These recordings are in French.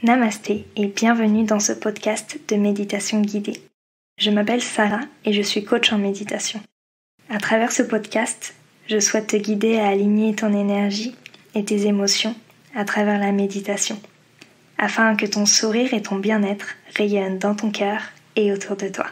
Namasté et bienvenue dans ce podcast de méditation guidée. Je m'appelle Sarah et je suis coach en méditation. À travers ce podcast, je souhaite te guider à aligner ton énergie et tes émotions à travers la méditation, afin que ton sourire et ton bien-être rayonnent dans ton cœur et autour de toi.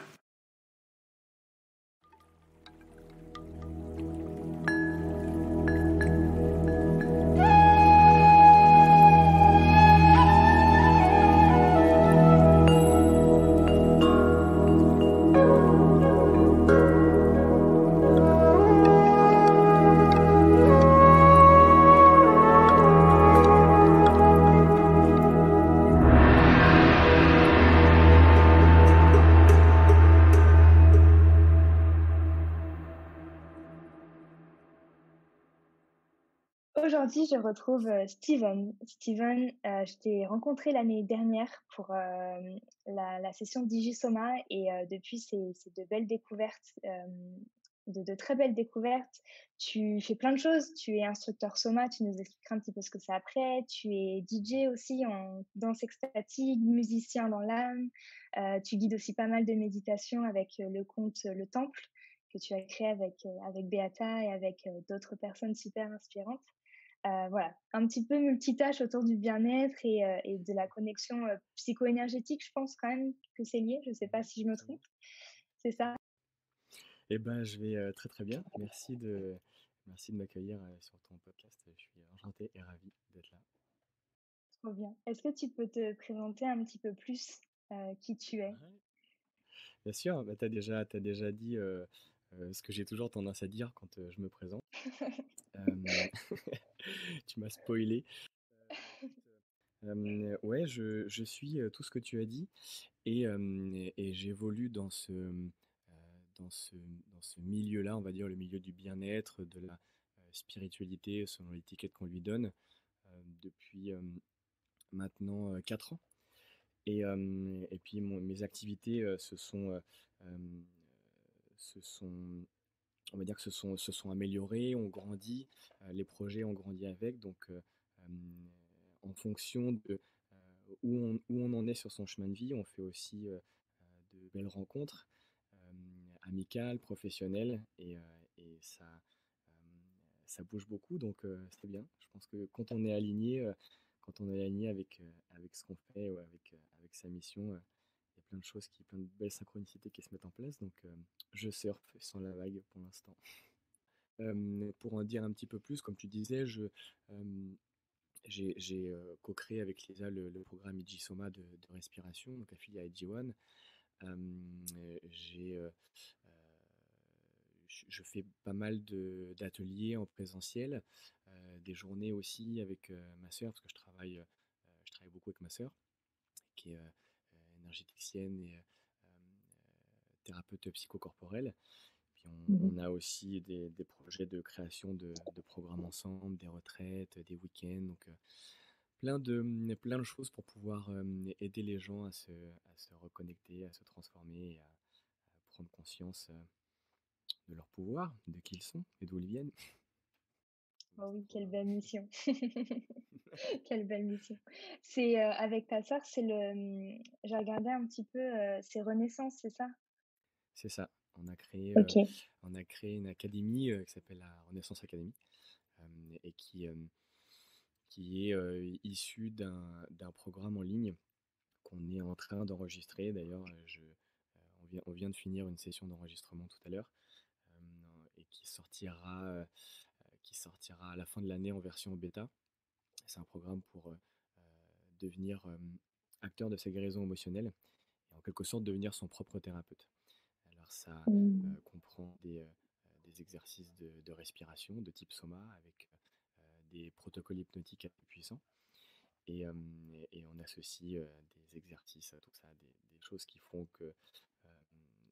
Aujourd'hui, je retrouve Steven. Steven, je t'ai rencontré l'année dernière pour la session Digisoma et depuis, c'est de belles découvertes, de très belles découvertes. Tu fais plein de choses. Tu es instructeur Soma, tu nous expliqueras un petit peu ce que c'est après. Tu es DJ aussi en danse extatique, musicien dans l'âme. Tu guides aussi pas mal de méditation avec le compte Le Temple que tu as créé avec Beata et avec d'autres personnes super inspirantes. Voilà, un petit peu multitâche autour du bien-être et de la connexion, psycho-énergétique, je pense quand même que c'est lié. Je ne sais pas si je me trompe, c'est ça? Eh ben, je vais très très bien. Merci de m'accueillir sur ton podcast. Je suis enchanté et ravi d'être là. Trop bien. Est-ce que tu peux te présenter un petit peu plus, qui tu es? Ouais. Bien sûr, bah, t'as déjà dit ce que j'ai toujours tendance à dire quand je me présente. Euh, Tu m'as spoilé. Ouais, je suis tout ce que tu as dit et j'évolue dans ce, dans ce milieu-là, on va dire le milieu du bien-être, de la spiritualité selon l'étiquette qu'on lui donne depuis maintenant 4 ans. Et puis mes activités se sont, on va dire que se sont améliorées, ont grandi, les projets ont grandi avec. Donc, en fonction de où on en est sur son chemin de vie, on fait aussi de belles rencontres amicales, professionnelles, et ça bouge beaucoup, donc c'est bien. Je pense que quand on est aligné avec ce qu'on fait ou avec sa mission, il y a plein de choses, plein de belles synchronicités qui se mettent en place. Donc je surfe sans la vague pour l'instant. Pour en dire un petit peu plus, comme tu disais, j'ai co-créé avec Lisa le programme Ijisoma de respiration, donc affilié à IG1. J'ai Je fais pas mal d'ateliers en présentiel, des journées aussi avec ma sœur, parce que je travaille beaucoup avec ma sœur, qui est énergéticienne et thérapeute psychocorporelle. Puis Mmh. on a aussi des projets de création de programmes ensemble, des retraites, des week-ends, donc plein de choses pour pouvoir aider les gens à se reconnecter, à se transformer et à prendre conscience de leur pouvoir, de qui ils sont et d'où ils viennent. Oh oui, quelle belle mission. Quelle belle mission. C'est, avec ta sœur, c'est j'ai regardé un petit peu, c'est Renaissance, c'est ça? C'est ça. OK. On a créé une académie qui s'appelle la Renaissance Academy, et qui est issue d'un programme en ligne qu'on est en train d'enregistrer. D'ailleurs, on vient de finir une session d'enregistrement tout à l'heure, et qui sortira à la fin de l'année en version bêta. C'est un programme pour devenir acteur de sa guérison émotionnelle et en quelque sorte devenir son propre thérapeute. Alors ça Mmh. comprend des exercices de respiration de type soma avec des protocoles hypnotiques assez puissants et on associe des exercices à tout ça, des choses qui font que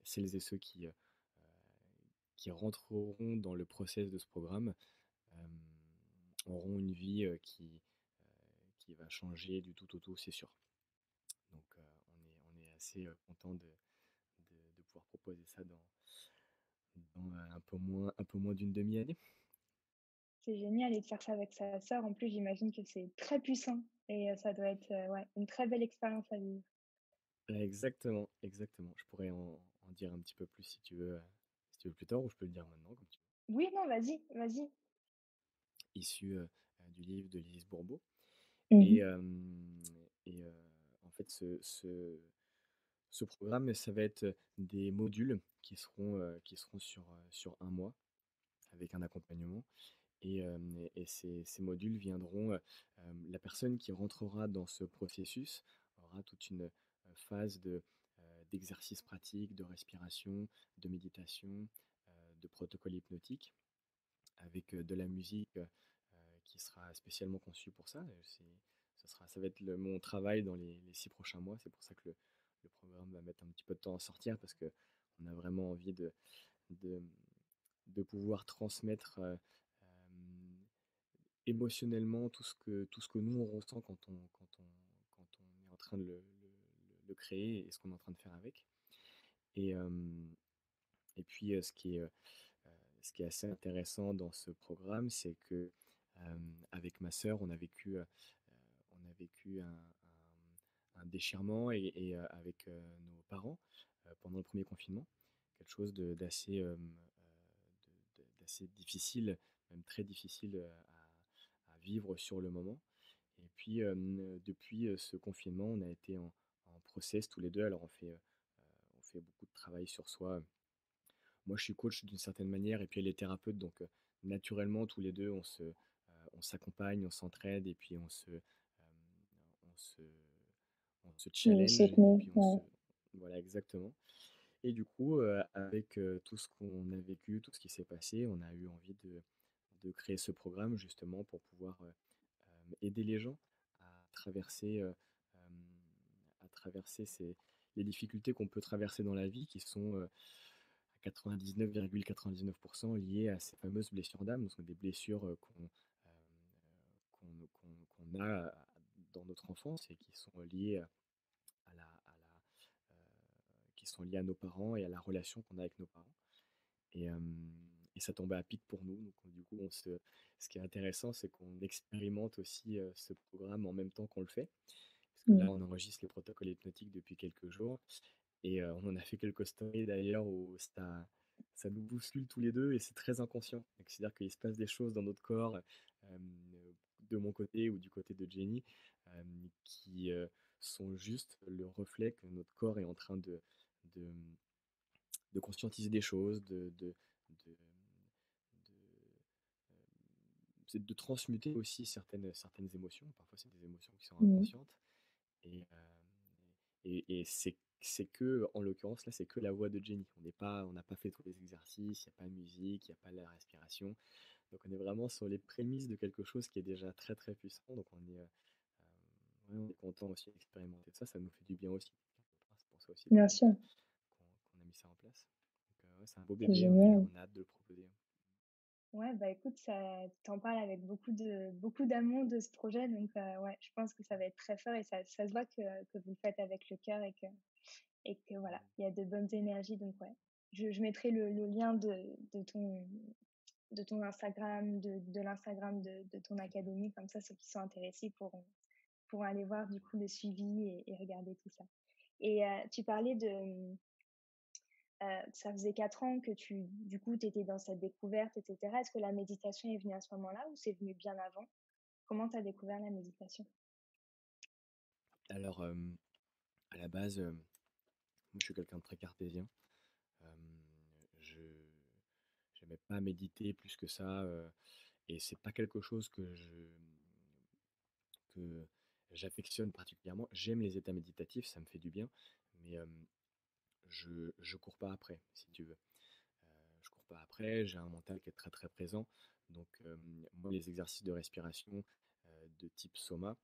celles et ceux qui rentreront dans le process de ce programme euh, auront une vie qui va changer du tout au tout, c'est sûr. Donc on est assez content de pouvoir proposer ça dans un peu moins d'une demi-année. c'est génial et de faire ça avec sa sœur, en plus, j'imagine que c'est très puissant et ça doit être, ouais, une très belle expérience à vivre. Exactement, exactement. Je pourrais en dire un petit peu plus si tu veux plus tard, ou je peux le dire maintenant, comme tu veux. Oui, non, vas-y, vas-y. Issu du livre de Lise Bourbeau. Et, Mmh. hem et en fait, ce programme, ça va être des modules qui seront sur un mois avec un accompagnement. Et ces modules viendront, la personne qui rentrera dans ce processus aura toute une phase d'exercice pratique, de respiration, de méditation, de protocole hypnotique, avec de la musique qui sera spécialement conçue pour ça. Ça va être mon travail dans les 6 prochains mois. C'est pour ça que le programme va mettre un petit peu de temps à sortir, parce qu'on a vraiment envie de, de pouvoir transmettre émotionnellement tout ce que nous on ressent quand on est en train de le créer, et ce qu'on est en train de faire avec. Et, et puis ce qui est assez intéressant dans ce programme, c'est que avec ma sœur, on a vécu un déchirement, avec nos parents pendant le premier confinement, quelque chose d'assez difficile, même très difficile à vivre sur le moment. Et puis depuis ce confinement, on a été en process tous les deux. Alors on fait beaucoup de travail sur soi. Moi, je suis coach d'une certaine manière, et puis elle est thérapeute, donc naturellement, tous les deux, on s'accompagne, on s'entraide, et puis on se, on se Mmh, challenge, et soutenue, puis ouais. voilà, exactement. Et du coup, avec tout ce qu'on a vécu, tout ce qui s'est passé, on a eu envie de créer ce programme justement pour pouvoir aider les gens à traverser, les difficultés qu'on peut traverser dans la vie, qui sont à 99,99% liées à ces fameuses blessures d'âme. Ce sont des blessures qu'on a dans notre enfance, et qui sont liées qui sont liées à nos parents et à la relation qu'on a avec nos parents. Et, euh, et ça tombait à pic pour nous. Donc, du coup, ce qui est intéressant, c'est qu'on expérimente aussi ce programme en même temps qu'on le fait. Parce que là, Mmh. on enregistre les protocoles hypnotiques depuis quelques jours. Et on en a fait quelques stories d'ailleurs où ça nous bouscule tous les deux, et c'est très inconscient. Donc, c'est-à-dire qu'il se passe des choses dans notre corps, de mon côté ou du côté de Jenny, euh, qui sont juste le reflet que notre corps est en train de, de conscientiser des choses, de, c'est de transmuter aussi certaines émotions. Parfois, c'est des émotions qui sont Mmh. inconscientes. Et c'est que, en l'occurrence, là, c'est que la voix de Jenny. On n'a pas fait tous les exercices, il n'y a pas de musique, il n'y a pas la respiration. Donc, on est vraiment sur les prémices de quelque chose qui est déjà très, très puissant. Donc, ouais, on est content aussi d'expérimenter ça. Ça nous fait du bien aussi. C'est pour ça aussi Bien sûr, qu'on a mis ça en place. Donc, ouais, c'est un beau c'est bébé. On a, génial. on a hâte de le proposer. Ouais, bah, écoute, ça tu parles avec beaucoup d'amour de ce projet donc ouais, je pense que ça va être très fort et ça se voit que vous le faites avec le cœur et que voilà, il y a de bonnes énergies donc ouais. Je mettrai le lien de ton Instagram, de l'Instagram de ton Super. académie, comme ça ceux qui sont intéressés pourront aller voir du coup le suivi et regarder tout ça. Et tu parlais ça faisait 4 ans que du coup, tu étais dans cette découverte et cetera. Est-ce que la méditation est venue à ce moment-là ou c'est venu bien avant? Comment tu as découvert la méditation? Alors, à la base, moi, je suis quelqu'un de très cartésien. Euh, je n'aimais pas méditer plus que ça, et c'est pas quelque chose que j'affectionne particulièrement. J'aime les états méditatifs, ça me fait du bien, mais je cours pas après, si tu veux. Je cours pas après, j'ai un mental qui est très très présent. Donc moi, les exercices de respiration de type soma,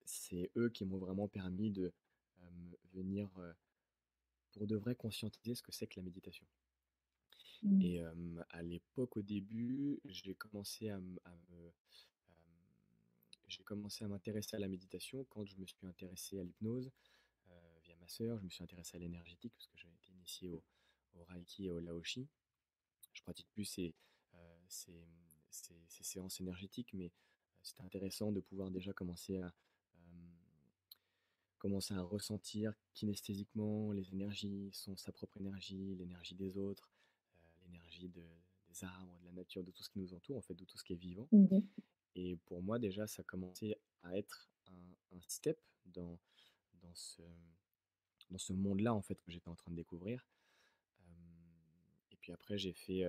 c'est eux qui m'ont vraiment permis de venir pour de vrai conscientiser ce que c'est que la méditation. Mmh. Et à l'époque, au début, j'ai commencé à m'intéresser à la méditation quand je me suis intéressé à l'hypnose via ma sœur. Je me suis intéressé à l'énergétique parce que j'avais été initié au Reiki et au Laoshi. Je pratique plus ces ces séances énergétiques, mais c'était intéressant de pouvoir déjà commencer à ressentir kinesthésiquement les énergies, sa propre énergie, l'énergie des autres, l'énergie des arbres, de la nature, de tout ce qui nous entoure, en fait, de tout ce qui est vivant. Mhm. Et pour moi, déjà, ça commençait à être un step dans ce, dans ce monde-là, en fait, que j'étais en train de découvrir. Et puis après, j'ai fait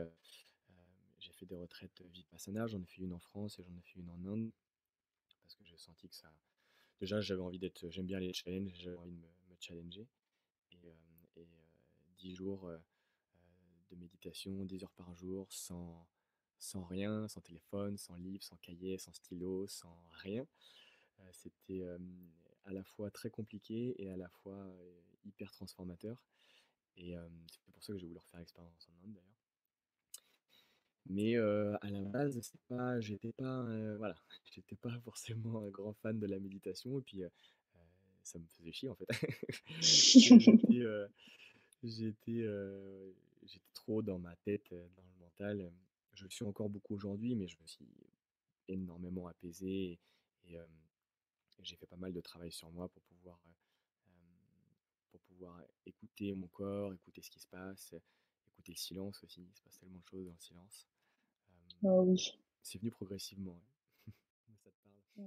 des retraites Vipassana. J'en ai fait une en France et j'en ai fait une en Inde parce que j'ai senti que ça. Déjà, j'avais envie d'être. J'aime bien les challenges, j'avais envie de me challenger. Et 10 jours de méditation, 10 heures par jour, sans rien, sans téléphone, sans livre, sans cahier, sans stylo, sans rien. C'était à la fois très compliqué et à la fois hyper transformateur. Et c'est pour ça que j'ai voulu refaire l'expérience en Inde d'ailleurs. Mais à la base, j'étais pas, voilà, j'étais pas forcément un grand fan de la méditation. Et puis, ça me faisait chier en fait. J'étais, j'étais, j'étais trop dans ma tête, dans le mental. Je le suis encore beaucoup aujourd'hui, mais je me suis énormément apaisé. Et, j'ai fait pas mal de travail sur moi pour pouvoir écouter mon corps, écouter ce qui se passe, écouter le silence aussi. Il se passe tellement de choses dans le silence. Euh, Oh oui. c'est venu progressivement, ouais. Mais ça te parle.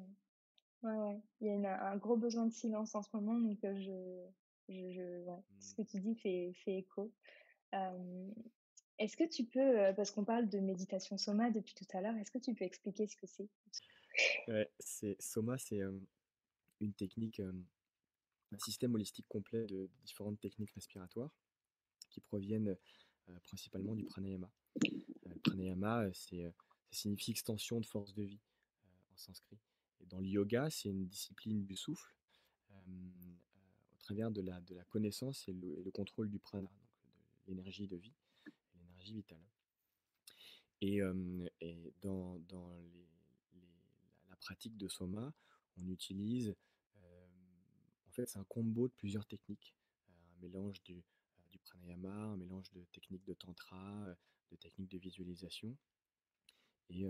Ouais, ouais, ouais. Il y a un gros besoin de silence en ce moment, donc ouais, ce Mm. que tu dis fait écho. Euh, Est-ce que tu peux, parce qu'on parle de méditation soma depuis tout à l'heure, est-ce que tu peux expliquer ce que c'est? Ouais, Soma, c'est une technique, un système holistique complet de différentes techniques respiratoires qui proviennent principalement du pranayama. Le pranayama, ça signifie extension de force de vie en sanskrit. Et dans le yoga, c'est une discipline du souffle au travers de la connaissance et le contrôle du prana, donc de l'énergie de vie, l'énergie vitale. Et dans la pratique de soma, on utilise, en fait, c'est un combo de plusieurs techniques, un mélange du pranayama, un mélange de techniques de tantra, de techniques de visualisation. Et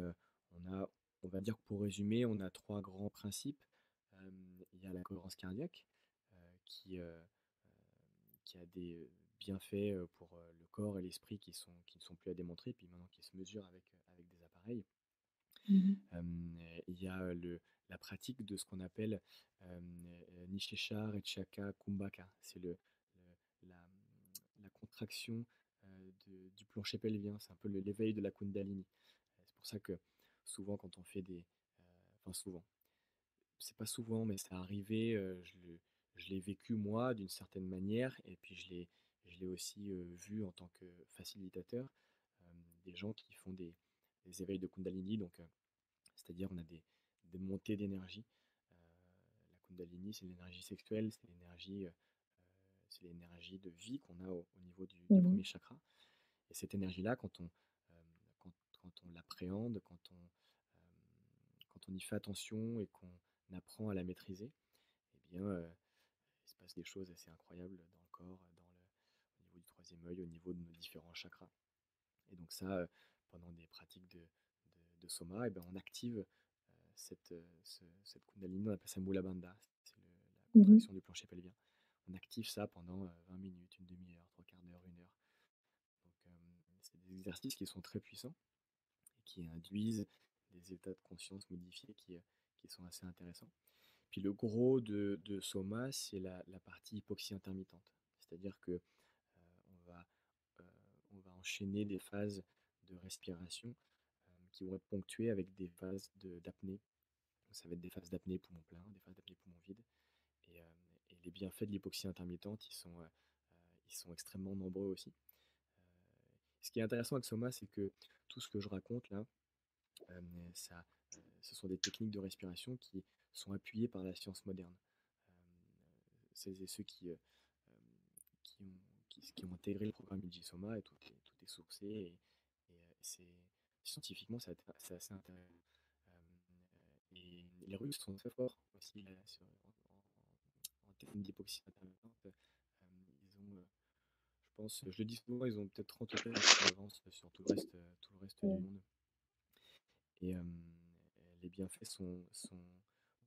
on va dire que pour résumer, on a trois grands principes. Euh, il y a la cohérence cardiaque qui a des bienfaits pour le corps et l'esprit qui ne sont plus à démontrer, puis maintenant qui se mesurent avec des appareils. Mhm. Il y a la pratique de ce qu'on appelle Nishesha Rechaka Kumbhaka. C'est la, la contraction du plancher pelvien. C'est un peu l'éveil de la Kundalini. C'est pour ça que souvent, quand on fait enfin souvent, c'est pas souvent, mais c'est arrivé, je l'ai vécu moi d'une certaine manière, et puis je l'ai aussi vu en tant que facilitateur, des gens qui font des éveils de Kundalini, donc c'est-à-dire on a des montées d'énergie. La Kundalini, c'est l'énergie sexuelle, c'est l'énergie de vie qu'on a au niveau du Mhm. premier chakra. Et cette énergie-là, quand on l'appréhende, quand on y fait attention et qu'on apprend à la maîtriser, eh bien, il se passe des choses assez incroyables dans le corps, au niveau du troisième œil, au niveau de nos différents chakras. Et donc ça, pendant des pratiques de soma, eh ben, on active cette kundalini, on appelle ça mula bandha, c'est la Mhm. contraction du plancher pelvien. On active ça pendant 20 minutes, une demi-heure, trois quarts d'heure, une heure. Donc c'est des exercices qui sont très puissants et qui induisent des états de conscience modifiés qui sont assez intéressants. Puis le gros de Soma, c'est la partie hypoxie intermittente. C'est-à-dire que on va, euh, on va enchaîner des phases de respiration qui vont être ponctuées avec des phases d'apnée. Ça va être des phases d'apnée poumon plein, des phases d'apnée poumon vide. Et, euh, et les bienfaits de l'hypoxie intermittente, ils sont extrêmement nombreux aussi. Ce qui est intéressant avec Soma, c'est que tout ce que je raconte là, euh, ça, ce sont des techniques de respiration qui sont appuyées par la science moderne. Celles et ceux qui ont, qui ont intégré le programme Ijisoma, et tout est sourcé, c'est scientifiquement c'est assez intéressant. Et les Russes sont très forts aussi là, en termes d'hypoxie intermittente. Ils ont, je pense, je le dis souvent, ils ont peut-être 30 ou 40 ans d'avance sur tout le reste du Ouais. monde. et les bienfaits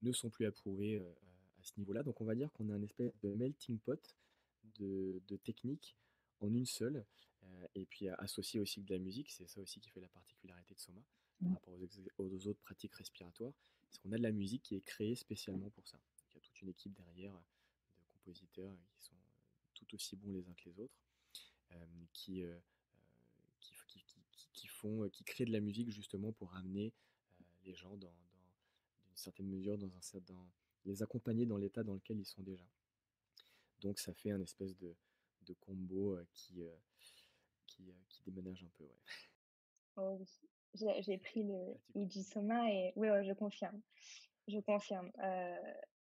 ne sont plus à prouver à ce niveau-là. Donc on va dire qu'on a un espèce de melting pot de techniques en une seule, et puis associé aussi de la musique, c'est ça aussi qui fait la particularité de Soma par rapport aux autres pratiques respiratoires, c'est qu'on a de la musique qui est créée spécialement pour ça. Donc, il y a toute une équipe derrière de compositeurs qui sont tout aussi bons les uns que les autres, euh, qui, euh, qui créent de la musique justement pour amener les gens d'une certaine mesure, les accompagner dans l'état dans lequel ils sont déjà. Donc ça fait un espèce de combo qui déménage un peu, ouais. Oh oui. J'ai pris le Ah, tu confirmes? Ijisoma et oui, ouais, je confirme. Je confirme.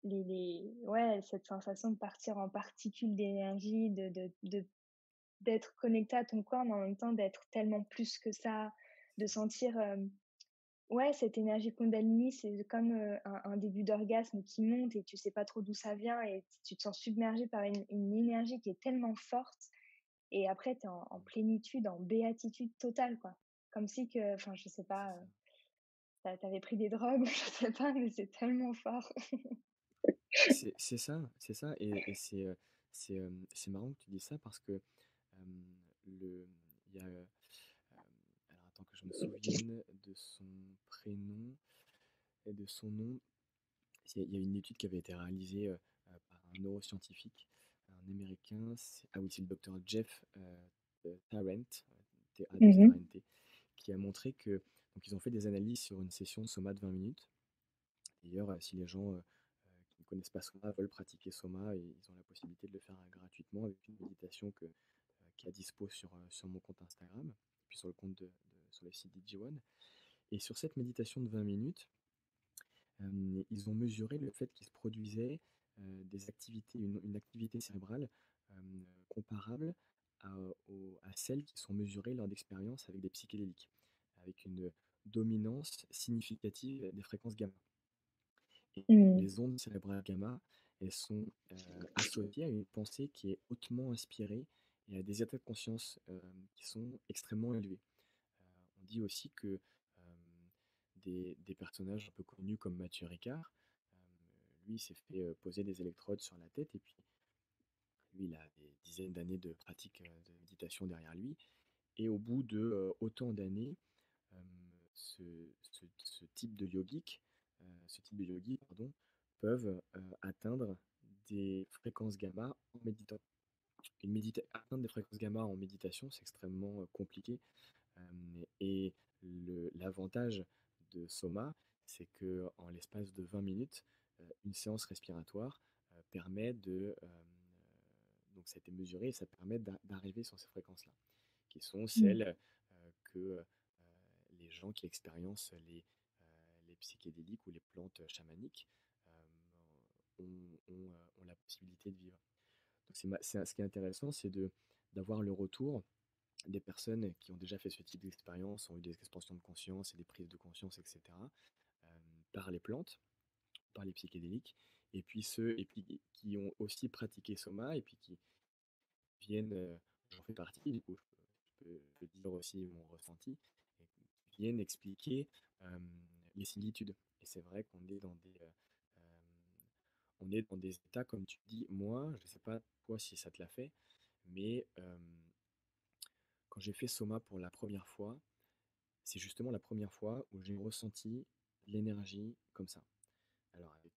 Ouais, cette sensation de partir en particules d'énergie, d'être connecté à ton corps, mais en même temps d'être tellement plus que ça, de C'est ça. sentir, ouais, cette énergie Kundalini, c'est comme, un début d'orgasme qui monte et tu sais pas trop d'où ça vient et tu te sens submergé par une énergie qui est tellement forte et après tu es en Mm. plénitude, en béatitude totale, quoi. Comme si que enfin, je sais C'est pas, ça. tu avais pris des drogues, je sais pas, mais c'est tellement fort. C'est ça, c'est ça. Et c'est marrant que tu dis ça parce que il y a, alors attends que je me souvienne de son prénom et de son nom. Il y a une étude qui avait été réalisée par un neuroscientifique, un américain. Ah oui, c'est le docteur Jeff Tarrant, Mmh. T-A-R-R-E-N-T, qui a montré que, donc ils ont fait des analyses sur une session de Soma de 20 minutes. D'ailleurs, si les gens qui ne connaissent pas Soma veulent pratiquer Soma, et ils ont la possibilité de le faire gratuitement avec une méditation qui est à dispo sur mon compte Instagram, puis sur le compte sur le site DigiOne. Et sur cette méditation de 20 minutes, ils ont mesuré le fait qu'il se produisait une activité cérébrale comparable à celles qui sont mesurées lors d'expériences avec des psychédéliques, avec une dominance significative des fréquences gamma. Et Mmh. les ondes cérébrales gamma, elles sont associées à une pensée qui est hautement inspirée et à des états de conscience qui sont extrêmement élevés. On dit aussi que des personnages un peu connus comme Mathieu Ricard, lui, il s'est fait poser des électrodes sur la tête, et puis lui, il a des dizaines d'années de pratique de méditation derrière lui. Et au bout de autant d'années, euh, ce, ce type de yogique, ce type de yogi, pardon, peuvent atteindre des fréquences gamma en méditant. Atteindre des fréquences gamma en méditation, c'est extrêmement compliqué. Et l'avantage de Soma, c'est que en l'espace de 20 minutes, une séance respiratoire permet donc ça a été mesuré, et ça permet d'arriver sur ces fréquences-là, qui sont Mmh. celles que les gens qui expériencent les psychédéliques ou les plantes chamaniques ont la possibilité de vivre. Donc ce qui est intéressant, c'est d'avoir le retour des personnes qui ont déjà fait ce type d'expérience, ont eu des expansions de conscience et des prises de conscience, etc., euh, par les plantes, par les psychédéliques, et puis qui ont aussi pratiqué Soma, et puis qui viennent, j'en fais partie, du coup, je peux dire aussi mon ressenti, et qui viennent expliquer euh, les similitudes. Et c'est vrai qu'on est on est dans des états, comme tu dis, moi, je ne sais pas toi si ça te l'a fait, mais quand j'ai fait Soma pour la première fois, c'est justement la première fois où j'ai ressenti l'énergie comme ça. Alors avec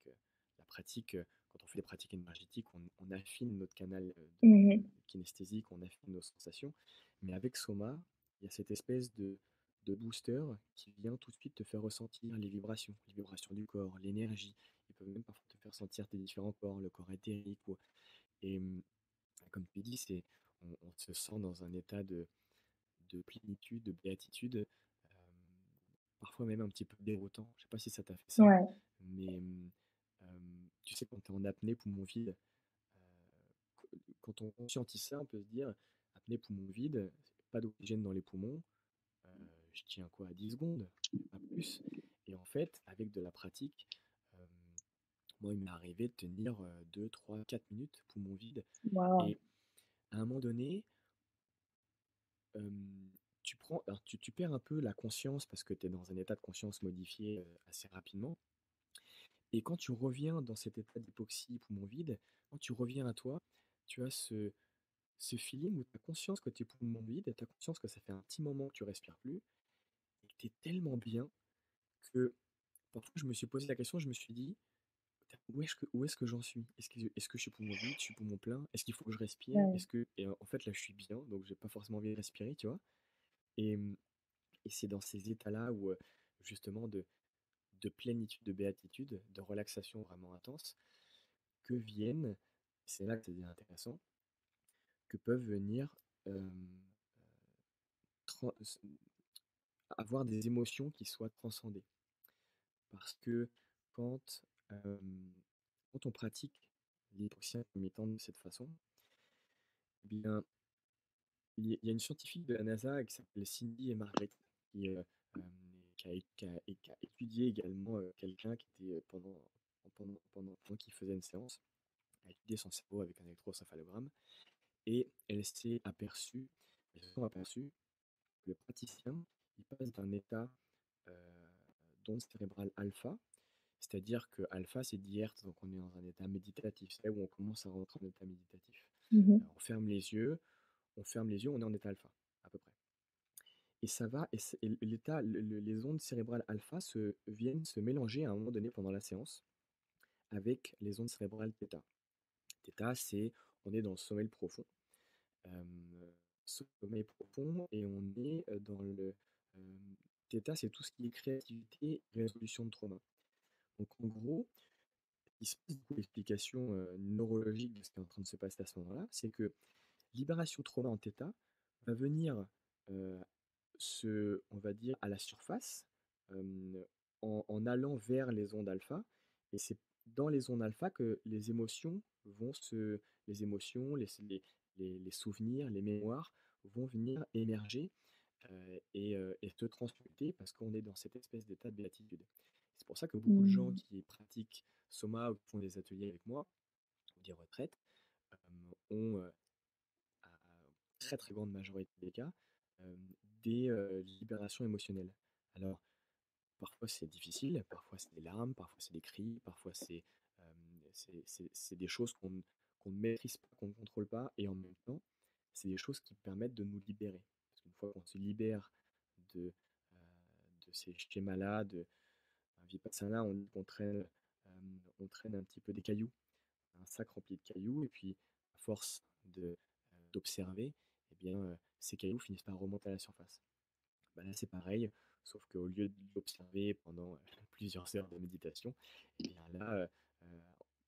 la pratique, quand on fait des pratiques énergétiques, on affine notre canal Mmh. kinesthésique, on affine nos sensations. Mais avec Soma, il y a cette espèce de booster qui vient tout de suite te faire ressentir les vibrations du corps, l'énergie. Il peut même parfois te faire sentir tes différents corps, le corps éthérique. Et comme tu dis, on se sent dans un état de plénitude, de béatitude, parfois même un petit peu déroutant. Je sais pas si ça t'a fait ça, Ouais. mais tu sais, quand tu es en apnée poumon vide, quand on conscientise ça, on peut se dire, apnée poumon vide, pas d'oxygène dans les poumons, euh, je tiens quoi à 10 secondes, pas plus. Et en fait, avec de la pratique, euh, moi, il m'est arrivé de tenir 2, 3, 4 minutes poumon vide. Waouh. Et à un moment donné, euh, tu perds un peu la conscience parce que tu es dans un état de conscience modifié assez rapidement. Et quand tu reviens dans cet état d'hypoxie poumon vide, quand tu reviens à toi, tu as ce feeling où tu as conscience que tes poumons vides, tu as conscience que ça fait un petit moment que tu respires plus, et que tu es tellement bien que parfois je me suis posé la question, je me suis dit, putain, où est-ce que j'en suis? Est-ce que je suis poumon vide, je suis poumon plein? Est-ce qu'il faut que je respire? Ouais. Et en fait là je suis bien, donc j'ai pas forcément envie de respirer, tu vois? Et, et c'est dans ces états-là où justement de plénitude, de béatitude, de relaxation vraiment intense, que viennent, c'est là que c'est intéressant, que peuvent venir euh, tran- s- avoir des émotions qui soient transcendées. Parce que quand, euh, quand on pratique l'hypoxie intermittente de cette façon, eh bien, il y a une scientifique de la NASA qui s'appelle Cindy et Margaret qui, euh, qui a étudié également quelqu'un qui était pendant qu'il faisait une séance, a étudié son cerveau avec un électroencéphalogramme et elles se sont aperçues que le praticien, il passe d'un état euh, d'onde cérébrale alpha, c'est-à-dire que alpha c'est 10 Hz, donc on est dans un état méditatif, c'est là où on commence à rentrer en état méditatif. Mhm. On ferme les yeux, on est en état alpha, à peu près. Et ça va, et l'état, les ondes cérébrales alpha viennent se mélanger à un moment donné pendant la séance avec les ondes cérébrales θ. Θ, on est dans le sommeil profond. euh, Sommeil profond et on est dans le θ, c'est tout ce qui est créativité et résolution de trauma. Donc en gros, il se passe beaucoup d'explications neurologiques de ce qui est en train de se passer à ce moment-là, c'est que libération trauma en θ va venir euh, on va dire, à la surface en allant vers les ondes alpha. Et c'est dans les ondes alpha que les émotions, les souvenirs, les mémoires vont venir émerger et se transmuter parce qu'on est dans cette espèce d'état de béatitude. C'est pour ça que beaucoup de gens Mm. qui pratiquent Soma ou qui font des ateliers avec moi, ou des retraites, ont, à très très grande majorité des cas, euh, des libérations émotionnelles. Alors, parfois c'est difficile, parfois c'est des larmes, parfois c'est des cris, parfois c'est des choses qu'on ne maîtrise pas, qu'on ne contrôle pas, et en même temps, c'est des choses qui permettent de nous libérer. Parce qu'une fois qu'on se libère de, de ces schémas-là, de un vipassana, on traîne un petit peu des cailloux, un sac rempli de cailloux, et puis à force d'observer, eh bien, ces cailloux finissent par remonter à la surface. Bah là, c'est pareil, sauf qu'au lieu de l'observer pendant plusieurs heures de méditation, eh bien là,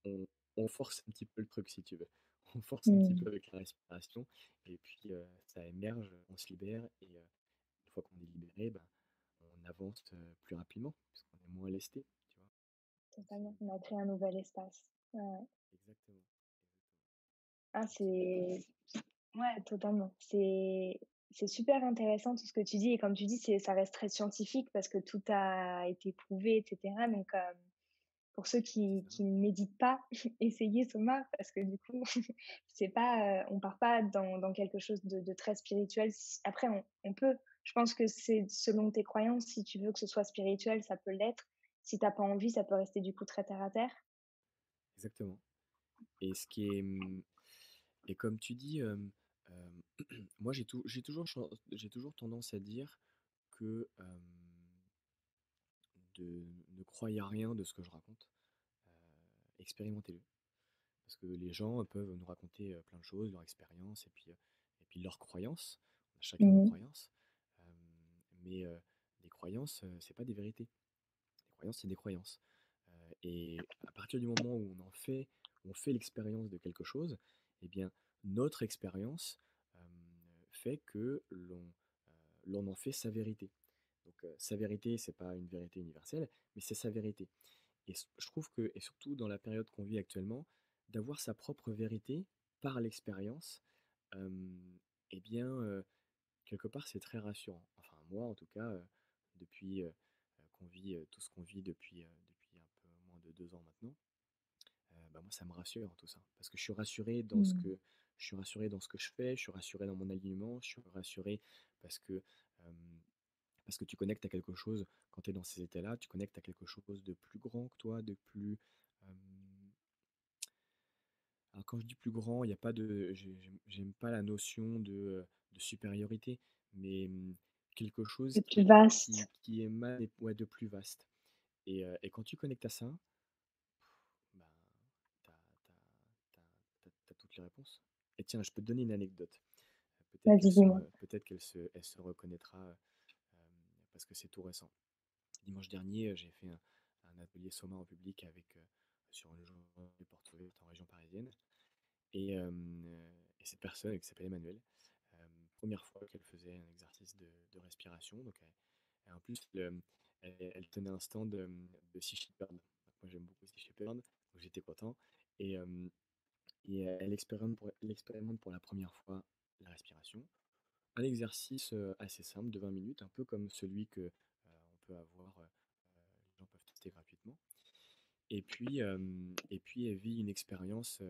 on, on force un petit peu le truc, si tu veux. On force un petit Mm. peu avec la respiration, et puis ça émerge, on se libère, et une fois qu'on est libéré, ben, on avance plus rapidement, puisqu'on est moins lesté, tu vois. Totalement. On a créé un nouvel espace. Ouais, ouais. Exactement. Ah, Donc c'est ouais, totalement. C'est super intéressant tout ce que tu dis. Et comme tu dis, ça reste très scientifique parce que tout a été prouvé, etc. Donc, pour ceux c'est ça. qui ne méditent pas, essayez Soma parce que du coup, c'est pas, on part pas dans quelque chose de très spirituel. Après, on peut. Je pense que c'est selon tes croyances. Si tu veux que ce soit spirituel, ça peut l'être. Si t'as pas envie, ça peut rester du coup très terre à terre. Exactement. Et ce qui est, et comme tu dis, moi j'ai toujours tendance à dire que ne croyez à rien de ce que je raconte, expérimentez-le. Parce que les gens peuvent nous raconter plein de choses, leur expérience et puis leurs croyances. On a chacun nos Mhm. croyances. Euh, mais les croyances, c'est pas des vérités. Les croyances, c'est des croyances. Et à partir du moment où on fait l'expérience de quelque chose, eh bien, notre expérience euh, fait que l'on en fait sa vérité. Donc, sa vérité, c'est pas une vérité universelle, mais c'est sa vérité. Et je trouve que, et surtout dans la période qu'on vit actuellement, d'avoir sa propre vérité par l'expérience, euh, eh bien, quelque part, c'est très rassurant. Enfin, moi, en tout cas, depuis qu'on vit tout ce qu'on vit depuis un peu moins de 2 ans maintenant, bah, moi, ça me rassure tout ça. Parce que Mhm. je suis rassuré dans ce que je fais, je suis rassuré dans mon alignement, je suis rassuré parce que Parce que tu connectes à quelque chose, quand tu es dans ces états-là, tu connectes à quelque chose de plus grand que toi, de plus... euh, alors quand je dis plus grand, il y a pas de... j'aime pas la notion de supériorité, mais quelque chose Le plus vaste. qui émane ouais, de plus vaste. Et quand tu connectes à ça, bah, t'as, t'as toutes les réponses. Et tiens, je peux te donner une anecdote. Vas-y, dis-moi. Peut-être elle se reconnaîtra parce que c'est tout récent. Dimanche dernier, j'ai fait un atelier Soma en public sur une journée du portfolio en région parisienne. Et cette personne, qui s'appelle Emmanuel, première fois qu'elle faisait un exercice de respiration. Donc, en plus, elle tenait un stand de Sea Shepherd. Donc, moi, j'aime beaucoup Sea Shepherd, donc j'étais content. Et, euh, elle expérimente pour la première fois la respiration. Un exercice assez simple de 20 minutes, un peu comme celui que on peut avoir, les gens peuvent tester gratuitement. Et puis elle vit une expérience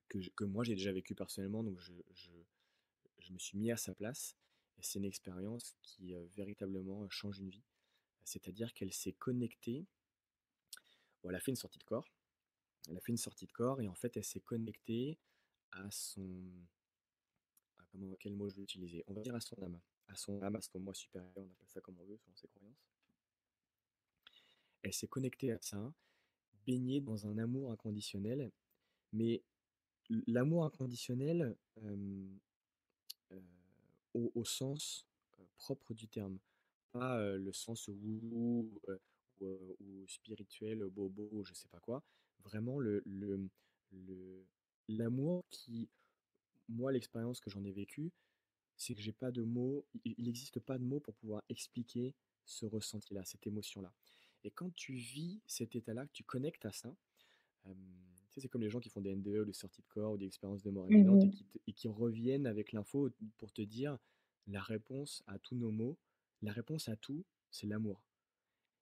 que moi j'ai déjà vécue personnellement, donc je me suis mis à sa place. Et c'est une expérience qui véritablement change une vie. C'est-à-dire qu'elle s'est connectée, bon, elle a fait une sortie de corps, elle a fait une sortie de corps et en fait elle s'est connectée à son, quel mot je vais utiliser? On va dire à son moi supérieur, on appelle ça comme on veut, selon ses croyances. Elle s'est connectée à ça, baignée dans un amour inconditionnel, mais l'amour inconditionnel euh, au sens propre du terme, pas le sens woo ou spirituel, bobo, ou je sais pas quoi. Vraiment le- l'amour qui, moi, l'expérience que j'en ai vécue, c'est que j'ai pas de mots, il n'existe pas de mots pour pouvoir expliquer ce ressenti-là, cette émotion-là. Et quand tu vis cet état-là, que tu connectes à ça, tu sais, c'est comme les gens qui font des NDE ou des sorties de corps ou des expériences de mort imminente Mhm. et qui reviennent avec l'info pour te dire la réponse à tous nos mots, la réponse à tout, c'est l'amour.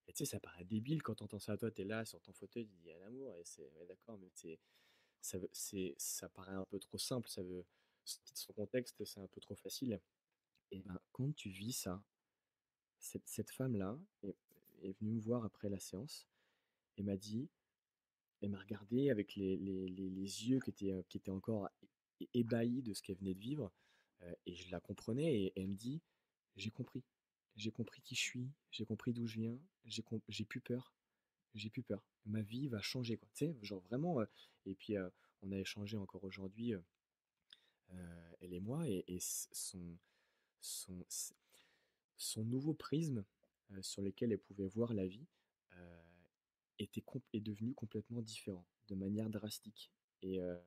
Et tu sais, ça paraît débile quand tu entends ça à toi, tu es là sur ton fauteuil, tu dis il y a l'amour, et c'est ouais, d'accord, mais ça paraît un peu trop simple, sorti de son contexte, c'est un peu trop facile. Et ben, quand tu vis ça, cette femme-là est venue me voir après la séance et m'a dit, elle m'a regardé avec les yeux qui étaient encore ébahis de ce qu'elle venait de vivre, et je la comprenais, et elle me dit, j'ai compris. J'ai compris qui je suis, j'ai compris d'où je viens, j'ai plus peur, j'ai plus peur. Ma vie va changer, quoi. Tu sais, genre vraiment. Et puis, on a échangé encore aujourd'hui, elle et moi, et son, son nouveau prisme sur lequel elle pouvait voir la vie euh, est devenu complètement différent, de manière drastique. Et, euh,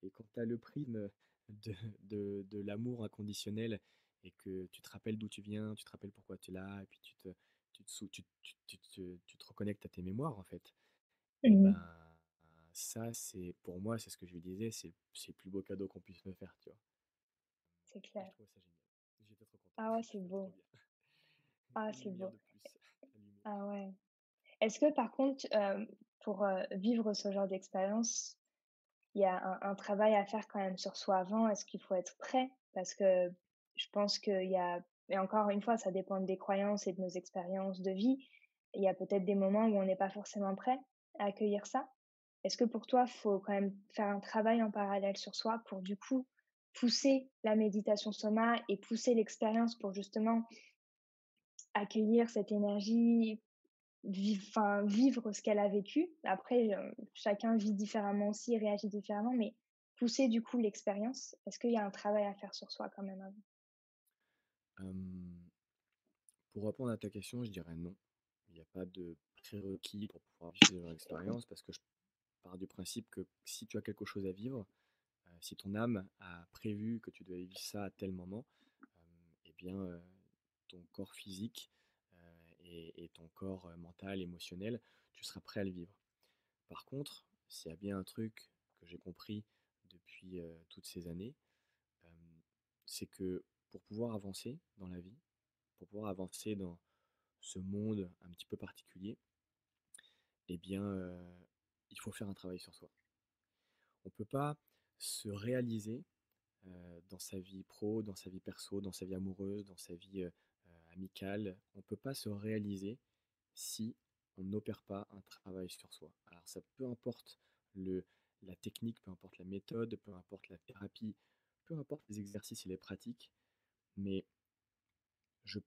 et quand tu as le prisme de l'amour inconditionnel et que tu te rappelles d'où tu viens, tu te rappelles pourquoi tu es là, et puis tu, te, sou- tu te reconnectes à tes mémoires, en fait, et ben Mhm. ça, c'est pour moi, c'est ce que je lui disais, c'est le plus beau cadeau qu'on puisse me faire, tu vois. C'est Et je clair. trouvais ça génial. J'étais trop content. Ah ouais, c'est C'était trop beau. bien. Ah, Une c'est lumière beau. de plus allumée. Ah ouais. Est-ce que par contre, pour vivre ce genre d'expérience, il y a un travail à faire quand même sur soi avant? Est-ce qu'il faut être prêt? Parce que je pense qu'il y a, et encore une fois, ça dépend des croyances et de nos expériences de vie. Il y a peut-être des moments où on n'est pas forcément prêt à accueillir ça. Est-ce que pour toi, il faut quand même faire un travail en parallèle sur soi pour du coup pousser la méditation soma et pousser l'expérience pour justement accueillir cette énergie, vivre ce qu'elle a vécu. Après, chacun vit différemment aussi, réagit différemment, mais pousser du coup l'expérience, est-ce qu'il y a un travail à faire sur soi quand même avant? Euh, pour répondre à ta question, je dirais non. Il n'y a pas de prérequis pour pouvoir vivre ce genre d'expérience parce que je pars du principe que si tu as quelque chose à vivre, si ton âme a prévu que tu dois vivre ça à tel moment, eh bien, ton corps physique et ton corps mental, émotionnel, tu seras prêt à le vivre. Par contre, s'il y a bien un truc que j'ai compris depuis toutes ces années, euh, c'est que pour pouvoir avancer dans la vie, pour pouvoir avancer dans ce monde un petit peu particulier, eh bien, il faut faire un travail sur soi. On ne peut pas se réaliser dans sa vie pro, dans sa vie perso, dans sa vie amoureuse, dans sa vie amicale. On ne peut pas se réaliser si on n'opère pas un travail sur soi. Alors ça, peu importe le, la technique, peu importe la méthode, peu importe la thérapie, peu importe les exercices et les pratiques, mais je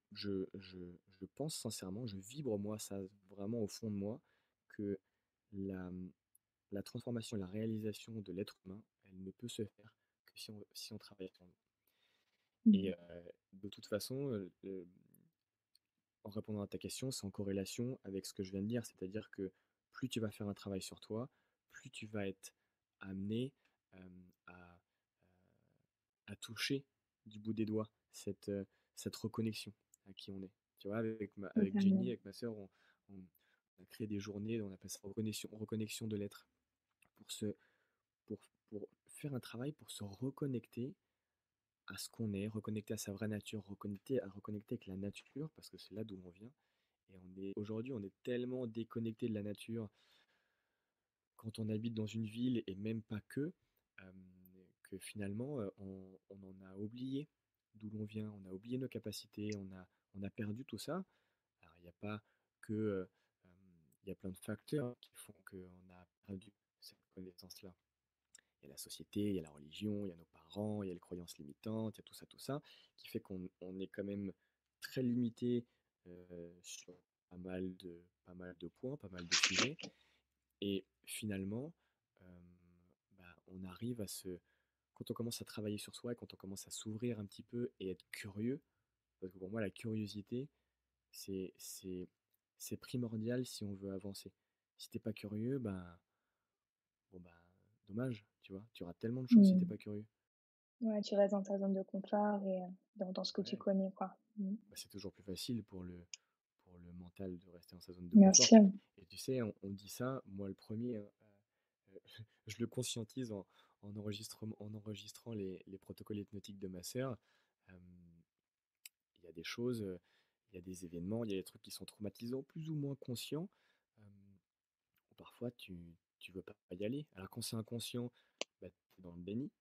pense sincèrement, je vibre moi ça vraiment au fond de moi, que la, la transformation, la réalisation de l'être humain, elle ne peut se faire que si on travaille sur nous. Et Mmh. de toute façon, en répondant à ta question, c'est en corrélation avec ce que je viens de dire, c'est-à-dire que plus tu vas faire un travail sur toi, plus tu vas être amené à, à toucher du bout des doigts cette reconnexion à qui on est. Tu vois, avec Totalement. Jenny, avec ma sœur, on a créé des journées, on appelle ça reconnexion de l'être, pour, se, pour, pour faire un travail pour se reconnecter à ce qu'on est, reconnecter à sa vraie nature, reconnecter avec la nature, parce que c'est là d'où on vient. Et aujourd'hui, on est tellement déconnecté de la nature quand on habite dans une ville et même pas euh, que finalement, on en a oublié d'où l'on vient, on a oublié nos capacités, on a perdu tout ça. Alors, il n'y a pas que, il y a plein de facteurs qui font qu'on a perdu cette connaissance-là. Il y a la société, il y a la religion, il y a nos parents, il y a les croyances limitantes, il y a tout ça, qui fait qu'on est quand même très limité sur pas mal de points, pas mal de sujets. Et finalement, euh, on arrive à se... Quand on commence à travailler sur soi, et quand on commence à s'ouvrir un petit peu et être curieux, parce que pour moi, la curiosité, c'est, c'est, c'est primordial si on veut avancer. Si t'es pas curieux, bon, dommage, tu vois. Tu auras tellement de choses si t'es Mmh. pas curieux. Ouais, tu restes dans ta zone de confort et dans ce que tu Ouais, connais, quoi. Mmh. c'est toujours plus facile pour le mental de rester dans sa zone de Bien confort. sûr. Et tu sais, on dit ça, moi le premier, hein, je le conscientise en enregistrant les protocoles hypnotiques de ma sœur. Euh, Il y a des choses, il y a des événements, il y a des trucs qui sont traumatisants, plus ou moins conscients, où parfois tu veux pas y aller. Alors quand c'est inconscient, tu es dans le déni.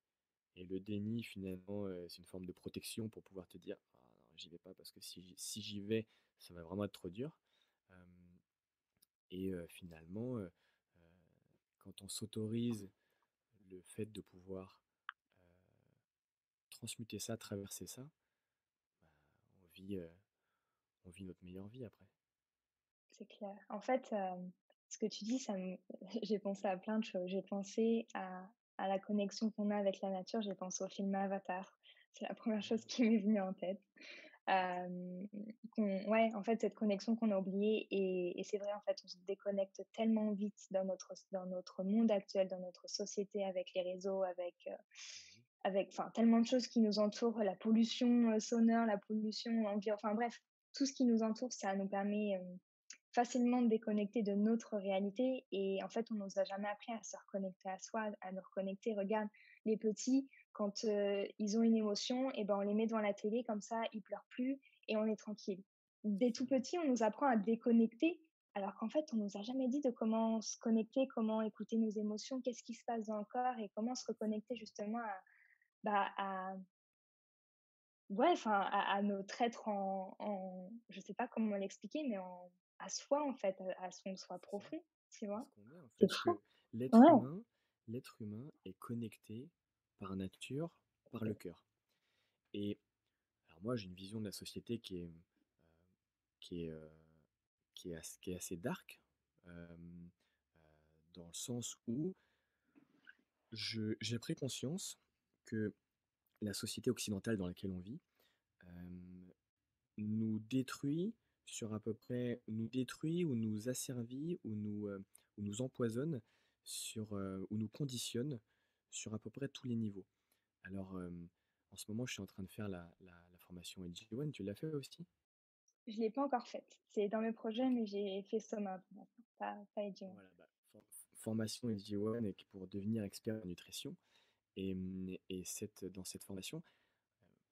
Et le déni, finalement, c'est une forme de protection pour pouvoir te dire, ah, non, j'y vais pas parce que si j'y vais, ça va vraiment être trop dur. Euh, et finalement, quand on s'autorise le fait de pouvoir transmuter ça, traverser ça, bah, on vit, euh, on vit notre meilleure vie après. C'est clair. En fait, ce que tu dis, j'ai pensé à plein de choses. J'ai pensé à la connexion qu'on a avec la nature, j'ai pensé au film Avatar. C'est la première chose Ah, qui m'est venue en tête. Hem, ouais, en fait, cette connexion qu'on a oubliée et c'est vrai, en fait, on se déconnecte tellement vite dans notre monde actuel, dans notre société avec les réseaux, oui, avec enfin, tellement de choses qui nous entourent, la pollution, sonore, la pollution enfin bref, tout ce qui nous entoure, ça nous permet, facilement déconnecter de notre réalité et en fait, on nous a jamais appris à se reconnecter à soi, à nous reconnecter. Regarde, les petits, quand, ils ont une émotion et ben, on les met devant la télé comme ça, ils pleurent plus et on est tranquille. Dès c'est tout vrai. petit, on nous apprend à déconnecter alors qu'en fait, on nous a jamais dit de comment se connecter, comment écouter nos émotions, qu'est-ce qui se passe dans le corps et comment se reconnecter Exactement. justement à ouais, enfin, à notre être je sais pas comment l'expliquer, mais à soi, en fait, à son soi C'est ça. profond, tu À vois? ce qu'on est en fait. C'est Parce fou. que Ouais, l'être humain est connecté par nature, par le cœur. Et alors moi, j'ai une vision de la société qui est, euh, qui est assez dark, dans le sens où j'ai pris conscience que la société occidentale dans laquelle on vit euh, nous détruit nous détruit ou nous asservit ou nous empoisonne ou nous conditionne sur à peu près tous les niveaux. Alors, en ce moment, je suis en train de faire la formation AG1. Tu l'as fait aussi? je l'ai pas encore faite. C'est dans mes projets, Ok. mais j'ai fait Soma pour l'instant, pas Edgewin. Voilà, formation AG1 et pour devenir expert en nutrition. Et dans cette formation,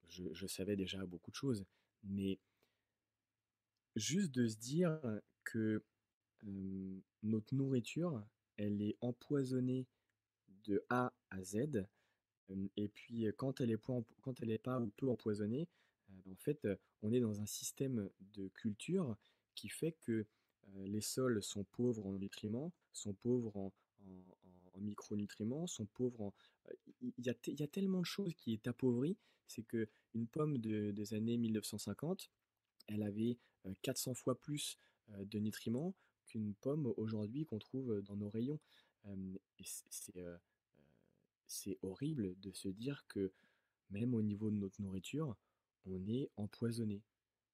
je savais déjà beaucoup de choses, mais juste de se dire que notre nourriture, elle est empoisonnée de A à Z, Et puis, quand elle est pas ou peu empoisonnée, en fait, on est dans un système de culture qui fait que, les sols sont pauvres en nutriments, sont pauvres en micronutriments, sont pauvres en il y a tellement de choses qui est appauvrie, c'est qu'une pomme des années 1950, elle avait, 400 fois plus, de nutriments qu'une pomme aujourd'hui qu'on trouve, dans nos rayons. Et c'est horrible de se dire que même au niveau de notre nourriture, on est empoisonné.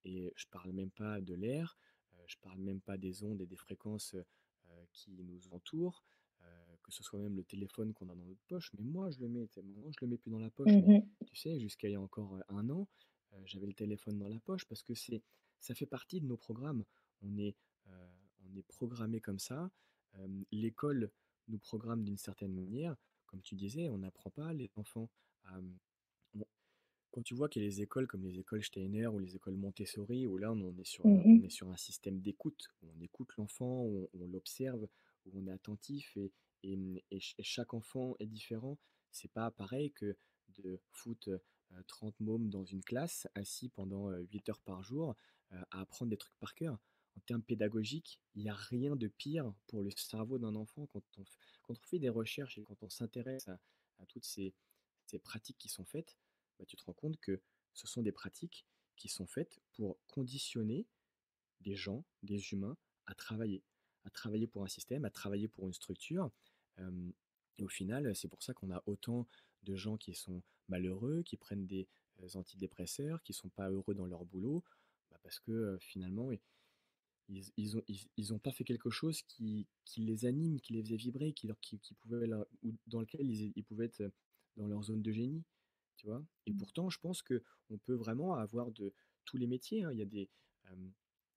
Et je parle même pas de l'air, je parle même pas des ondes et des fréquences, qui nous entourent, que ce soit même le téléphone qu'on a dans notre poche. Mais moi, je le mets, tu sais, maintenant je le mets plus dans la poche, mais Mmh. tu sais, jusqu'à il y a encore, 1 an, j'avais le téléphone dans la poche parce que ça fait partie de nos programmes. On est, heu, on est programmé comme ça. L'école nous programme d'une certaine manière. Comme tu disais, on n'apprend pas les enfants à, on quand tu vois qu'il y a les écoles comme les écoles Steiner ou les écoles Montessori, où là on est Mmh. sur un système d'écoute, où on écoute l'enfant, où on l'observe, où on est attentif et chaque enfant est différent. C'est pas pareil que de foutre 30 mômes dans une classe, assis pendant 8 heures par jour, à apprendre des trucs par cœur. En termes pédagogiques, il n'y a rien de pire pour le cerveau d'un enfant quand on fait des recherches et quand on s'intéresse à toutes ces pratiques qui sont faites, bah, tu te rends compte que ce sont des pratiques qui sont faites pour conditionner des gens, des humains, à travailler pour un système, à travailler pour une structure. Euh, et au final, c'est pour ça qu'on a autant de gens qui sont malheureux, qui prennent des antidépresseurs, qui sont pas heureux dans leur boulot, bah, parce que finalement, ils ont pas fait quelque chose qui les anime, qui les faisait vibrer, qui pouvait ou dans lequel ils pouvaient être dans leur zone de génie, tu vois? Et pourtant, je pense que on peut vraiment avoir de tous les métiers, hein. Hem,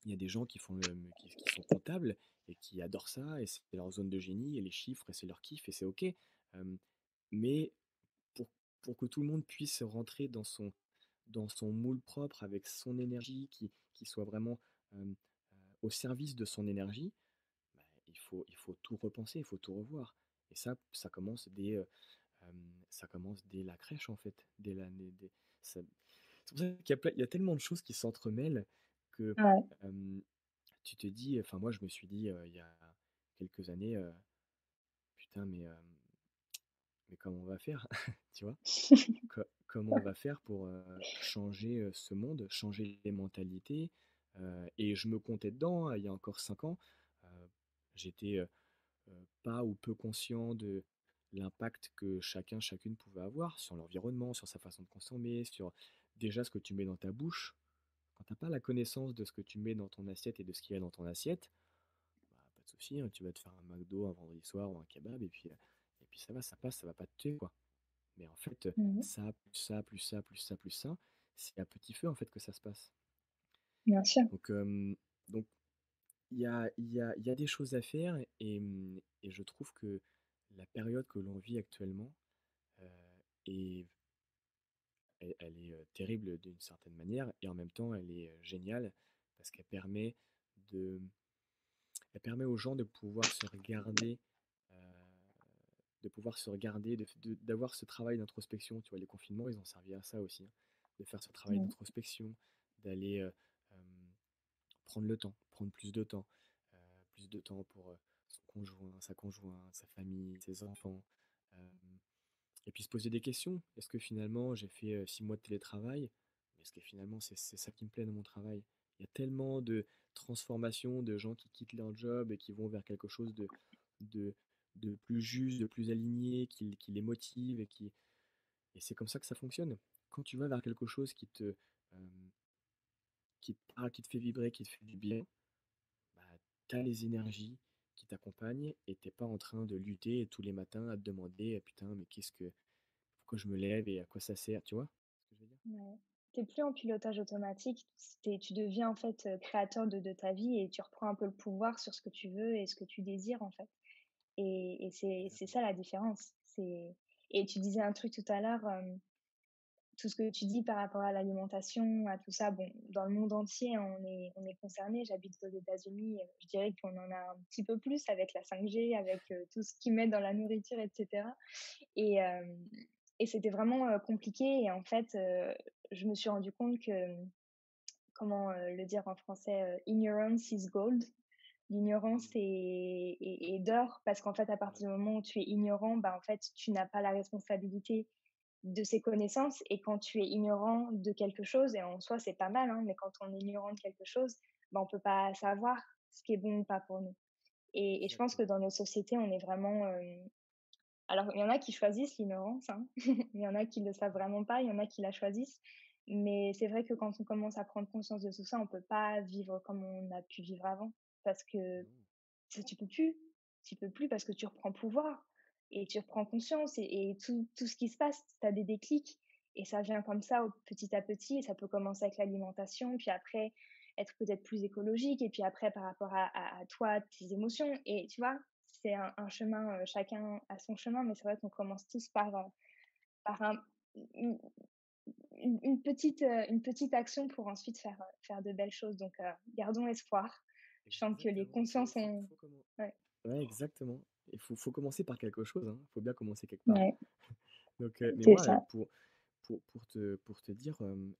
il y a des gens qui sont comptables et qui adorent ça et c'est leur zone de génie et les chiffres et c'est leur kiff et c'est OK. Mais pour que tout le monde puisse rentrer dans son moule propre avec son énergie qui soit vraiment, au service de son énergie, bah, il faut tout repenser, il faut tout revoir. Et ça commence dès la crèche, en fait, dès l'année dès ça c'est pour ça il y a tellement de choses qui s'entremêlent que, Ouais. hem, tu te dis enfin moi je me suis dit, il y a quelques années, «Putain mais comment on va faire?» Tu vois? Comment on va faire pour, changer, ce monde, changer les mentalités? Et je me comptais dedans, hein, il y a encore 5 ans. J'étais, pas ou peu conscient de l'impact que chacun, chacune pouvait avoir sur l'environnement, sur sa façon de consommer, sur déjà ce que tu mets dans ta bouche. Quand tu as pas la connaissance de ce que tu mets dans ton assiette et de ce qu'il y a dans ton assiette, bah, pas de souci, hein, tu vas te faire un McDo un vendredi soir ou un kebab et puis ça va, ça passe, ça va pas te tuer, quoi. Mais en fait, Mmh. ça, plus ça, plus ça, plus ça, plus ça, c'est à petit feu en fait que ça se passe. Bien sûr. Donc, donc il y a des choses à faire et je trouve que la période que l'on vit actuellement, heu, est elle est, terrible d'une certaine manière et en même temps elle est, géniale parce de elle permet aux gens heu, de pouvoir se regarder, d'avoir ce travail d'introspection. Tu vois? Les confinements, ils ont servi à ça aussi, hein, de faire ce travail Mmh. d'introspection, d'aller, hem, prendre le temps, prendre heu, plus de temps pour, son conjoint, sa conjointe, sa famille, ses enfants, hem et puis se poser des questions. Est-ce que finalement j'ai fait, 6 mois de télétravail, mais est-ce que finalement c'est ça qui me plaît dans mon travail? Il y a tellement de transformations, de gens qui quittent leur job et qui vont vers quelque chose de de plus juste, de plus aligné, qui les motive et c'est comme ça que ça fonctionne. Quand tu vas vers quelque chose hem, qui te parle, qui te fait vibrer, qui te fait du bien, bah, tu as les énergies qui t'accompagnent et tu pas en train de lutter tous les matins à te demander: «Putain, mais pourquoi je me lève et à quoi ça sert?» Tu vois ce que je veux dire? Ouais. Tu plus en pilotage automatique, tu deviens en fait, créateur de ta vie et tu reprends un peu le pouvoir sur ce que tu veux et ce que tu désires en fait. Et c'est Exactement. ça la différence. Et tu disais un truc tout à l'heure, tout ce que tu dis par rapport à l'alimentation, à tout ça, bon, dans le monde entier, on est concerné. J'habite aux États-Unis, je dirais qu'on en a un petit peu plus avec la 5G, avec, tout ce qu'ils mettent dans la nourriture et cetera. Et et c'était vraiment, compliqué et en fait, je me suis rendu compte que, comment, le dire en français? Ignorance is gold. L'ignorance Mmh. est d'or parce qu'en fait, à Ouais, partir du moment où tu es ignorant, bah, en fait, tu n'as pas la responsabilité de ces connaissances et quand tu es ignorant de quelque chose et en soi, c'est pas mal, hein, mais quand on est ignorant de quelque chose, bah, on peut pas savoir ce qui est bon ou pas pour nous et je pense que exactement. dans nos sociétés, on est vraiment, alors il y en a qui choisissent l'ignorance, hein. Il y en a qui le savent Mmh. vraiment pas, il y en a qui la choisissent, mais c'est vrai que quand on commence à prendre conscience de tout ça, on peut pas vivre comme on a pu vivre avant parce que Non. tu peux plus. Tu peux plus parce que tu reprends pouvoir et tu reprends conscience et tout ce qui se passe, tu as des déclics et ça vient comme ça au petit à petit et ça peut commencer avec l'alimentation, puis après être peut-être plus écologique et puis après par rapport à toi, tes émotions et tu vois? C'est un chemin, chacun a son chemin, mais c'est vrai qu'on commence tous par un une une petite action pour ensuite faire de belles choses donc gardons espoir. Je sens que les Exactement, consciences ont ouais, ouais, exactement. Il faut commencer par quelque chose, hein. Faut bien commencer quelque part. ouais. Donc, mais C'est moi, ça, pour te dire, hem,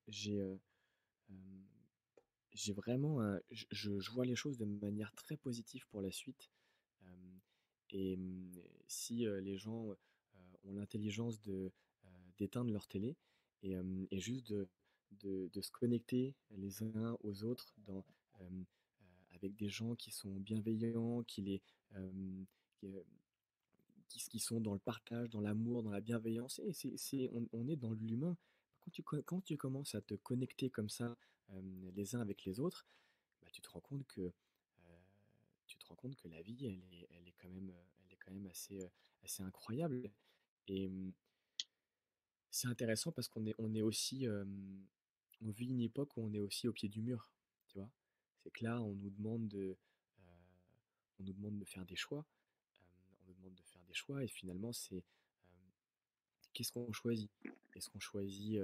j'ai vraiment, je vois les choses de manière très positive pour la suite. Hem et si, les gens, ont l'intelligence d'éteindre leur télé et juste de se connecter les uns aux autres hem, avec des gens qui sont bienveillants, hem, qui, qui sont dans le partage, dans l'amour, dans la bienveillance et on est dans l'humain. Quand tu commences à te connecter comme ça, les uns avec les autres, bah, tu te rends compte que la vie, elle est quand même assez incroyable. Et c'est intéressant parce on est aussi, on vit une époque où on est aussi au pied du mur, tu vois? C'est que là, heu, on nous demande de faire des choix, on nous demande de faire des choix et finalement qu'est-ce qu'on choisit? Est-ce qu'on choisit,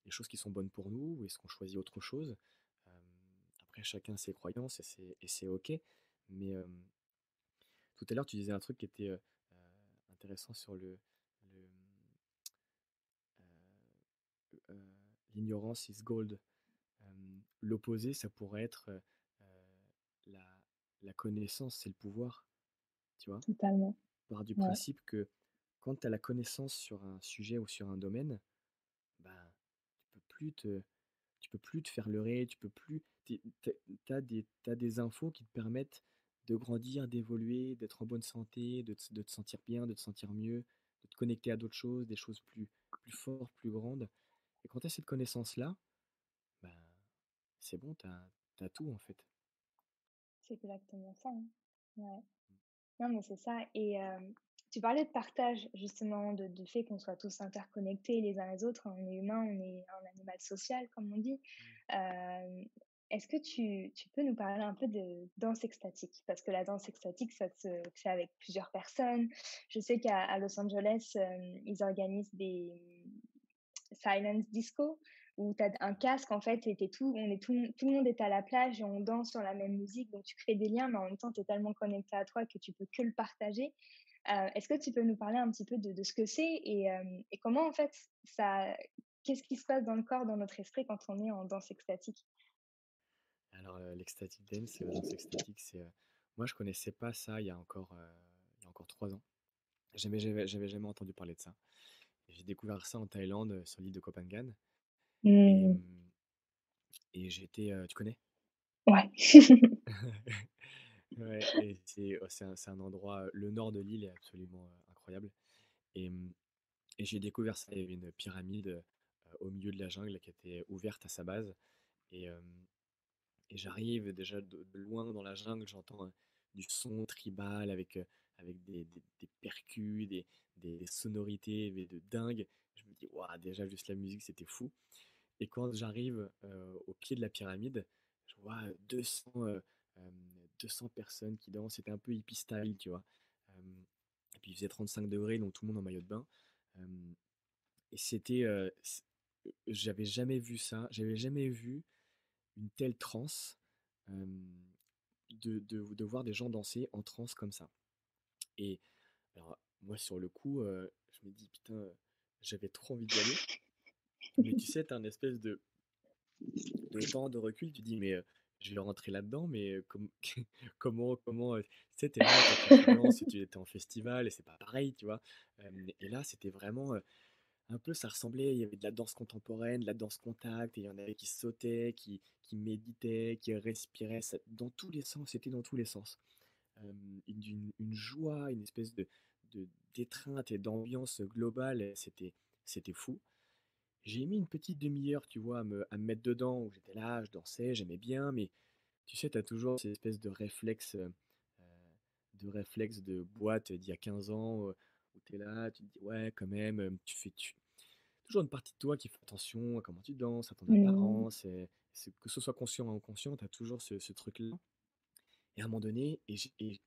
les choses qui sont bonnes pour nous ou est-ce qu'on choisit autre chose? Hem, Après chacun ses croyances et c'est OK. Mais, tout à l'heure tu disais un truc qui était, intéressant sur le, heu, l'ignorance is gold. L'opposé, ça pourrait être, la la connaissance, c'est le pouvoir, tu vois? totalement. On part du Ouais, principe que quand tu as la connaissance sur un sujet ou sur un domaine, ben, tu peux plus te tu peux plus te faire leurrer, tu peux plus t'as des infos qui te permettent de grandir, d'évoluer, d'être en bonne santé, de te sentir bien, de te sentir mieux, de te connecter à d'autres choses, des choses plus fortes, plus grandes. Et quand tu as cette connaissance-là, ben, c'est bon, tu as tout en fait. c'est exactement ça, hein. Ouais. Non, mais c'est ça et tu parlais de partage justement, de du fait qu'on soit tous interconnectés les uns les autres. On est humain, on est un animal social comme on dit. Mmh. Hem, est-ce que tu peux nous parler un peu de danse extatique? Parce que la danse extatique, ça se fait avec plusieurs personnes. Je sais qu'à Los Angeles, ils organisent des, silence disco où tu as un Ouais. casque en fait et tu tout on est tout le monde est à la plage et on danse sur la même musique donc tu crées des liens mais en même temps tu es tellement connecté à toi que tu peux que le partager. Est-ce que tu peux nous parler un petit peu de ce que c'est et comment en fait ça qu'est-ce qui se passe dans le corps, dans notre esprit quand on est en danse extatique? Alors, l'ecstatic dance, la danse extatique, moi je connaissais pas ça il y a encore 3 ans. J'avais jamais entendu parler de ça. Et j'ai découvert ça en Thaïlande, sur l'île de Koh Phangan et Mmh, j'étais, tu connais? ouais. Ouais et c'est un endroit, le nord de l'île est absolument, incroyable et j'ai découvert ça. Il y avait une pyramide, au milieu de la jungle qui était ouverte à sa base et j'arrive déjà de loin dans la jungle, j'entends, du son tribal avec des percus, des sonorités mais de dingue. Je me dis: «Waouh!» Déjà juste la musique, c'était fou et quand j'arrive, au pied de la pyramide, je vois, 200 personnes qui dansent. C'était un peu hippie style, tu vois? Hem Et puis il faisait 35 degrés, donc tout le monde en maillot de bain. Hem Et c'était, j'avais jamais vu ça. J'avais jamais vu une telle transe, hem, de voir des gens danser en transe comme ça et alors moi sur le coup, je je me dis: «Putain, j'avais trop envie d'y aller». Mais tu sais, tu as un espèce de temps de recul, tu dis: «Mais, je vais rentrer là-dedans, mais, comment, tu sais, tu là, toi tu danses et tu étais en festival et c'est pas pareil», tu vois? Et là, c'était vraiment, un peu ça ressemblait, il y avait de la danse contemporaine, de la danse contact et il y en avait qui sautaient, qui méditaient, qui respiraient, ça dans tous les sens, c'était dans tous les sens. Une joie, une espèce de d'étreinte et d'ambiance globale, c'était fou. J'ai mis une petite demi-heure, tu vois, à me mettre dedans, où j'étais là, je dansais, j'aimais bien, mais tu sais, tu as toujours cette espèce de boîte d'il y a 15 ans, où tu es là, tu te dis: «Ouais, quand même», toujours une partie de toi qui fait attention à comment tu danses, à ton Mmh. apparence, que ce soit conscient ou inconscient, tu as toujours ce truc-là. Et à un moment donné, et il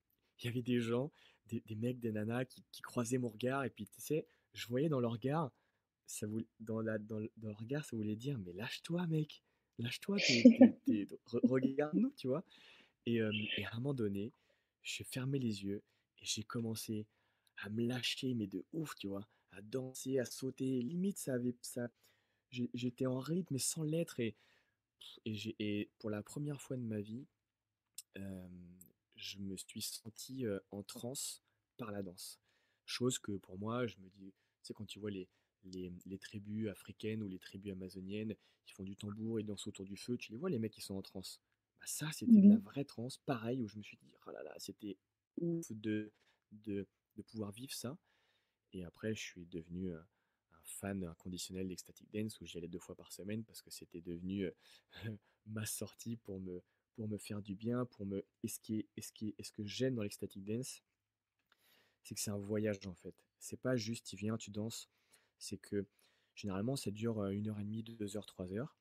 y avait des gens, des mecs, des nanas qui croisaient mon regard, et puis tu sais, je voyais dans leur regard, dans le regard, ça voulait dire: «Mais lâche-toi mec, lâche-toi, regarde-nous», tu vois? Et à un moment donné, j'ai fermé les yeux et j'ai commencé à me lâcher, mais de ouf, tu vois? À danser, à sauter, limite j'étais en rythme mais sans l'être, et pour la première fois de ma vie, je me suis senti, en transe par la danse. Chose que pour moi, je me dis, tu sais, quand tu vois les tribus africaines ou les tribus amazoniennes qui font du tambour et dansent autour du feu, tu les vois les mecs qui sont en transe. Bah ça, c'était de la Mmh. vraie transe, pareil, où je me suis dit: «Oh là là, c'était ouf de de pouvoir vivre ça». Et après, je suis devenu, un fan inconditionnel d'ecstatic dance, où j'y allais 2 fois par semaine parce que c'était devenu, ma sortie pour me faire du bien, pour me et ce que j'aime dans l'ecstatic dance, c'est que c'est un voyage, en fait. C'est pas juste tu viens, tu danses, c'est que généralement ça dure, 1 heure et demie, 2 heures, 3 heures.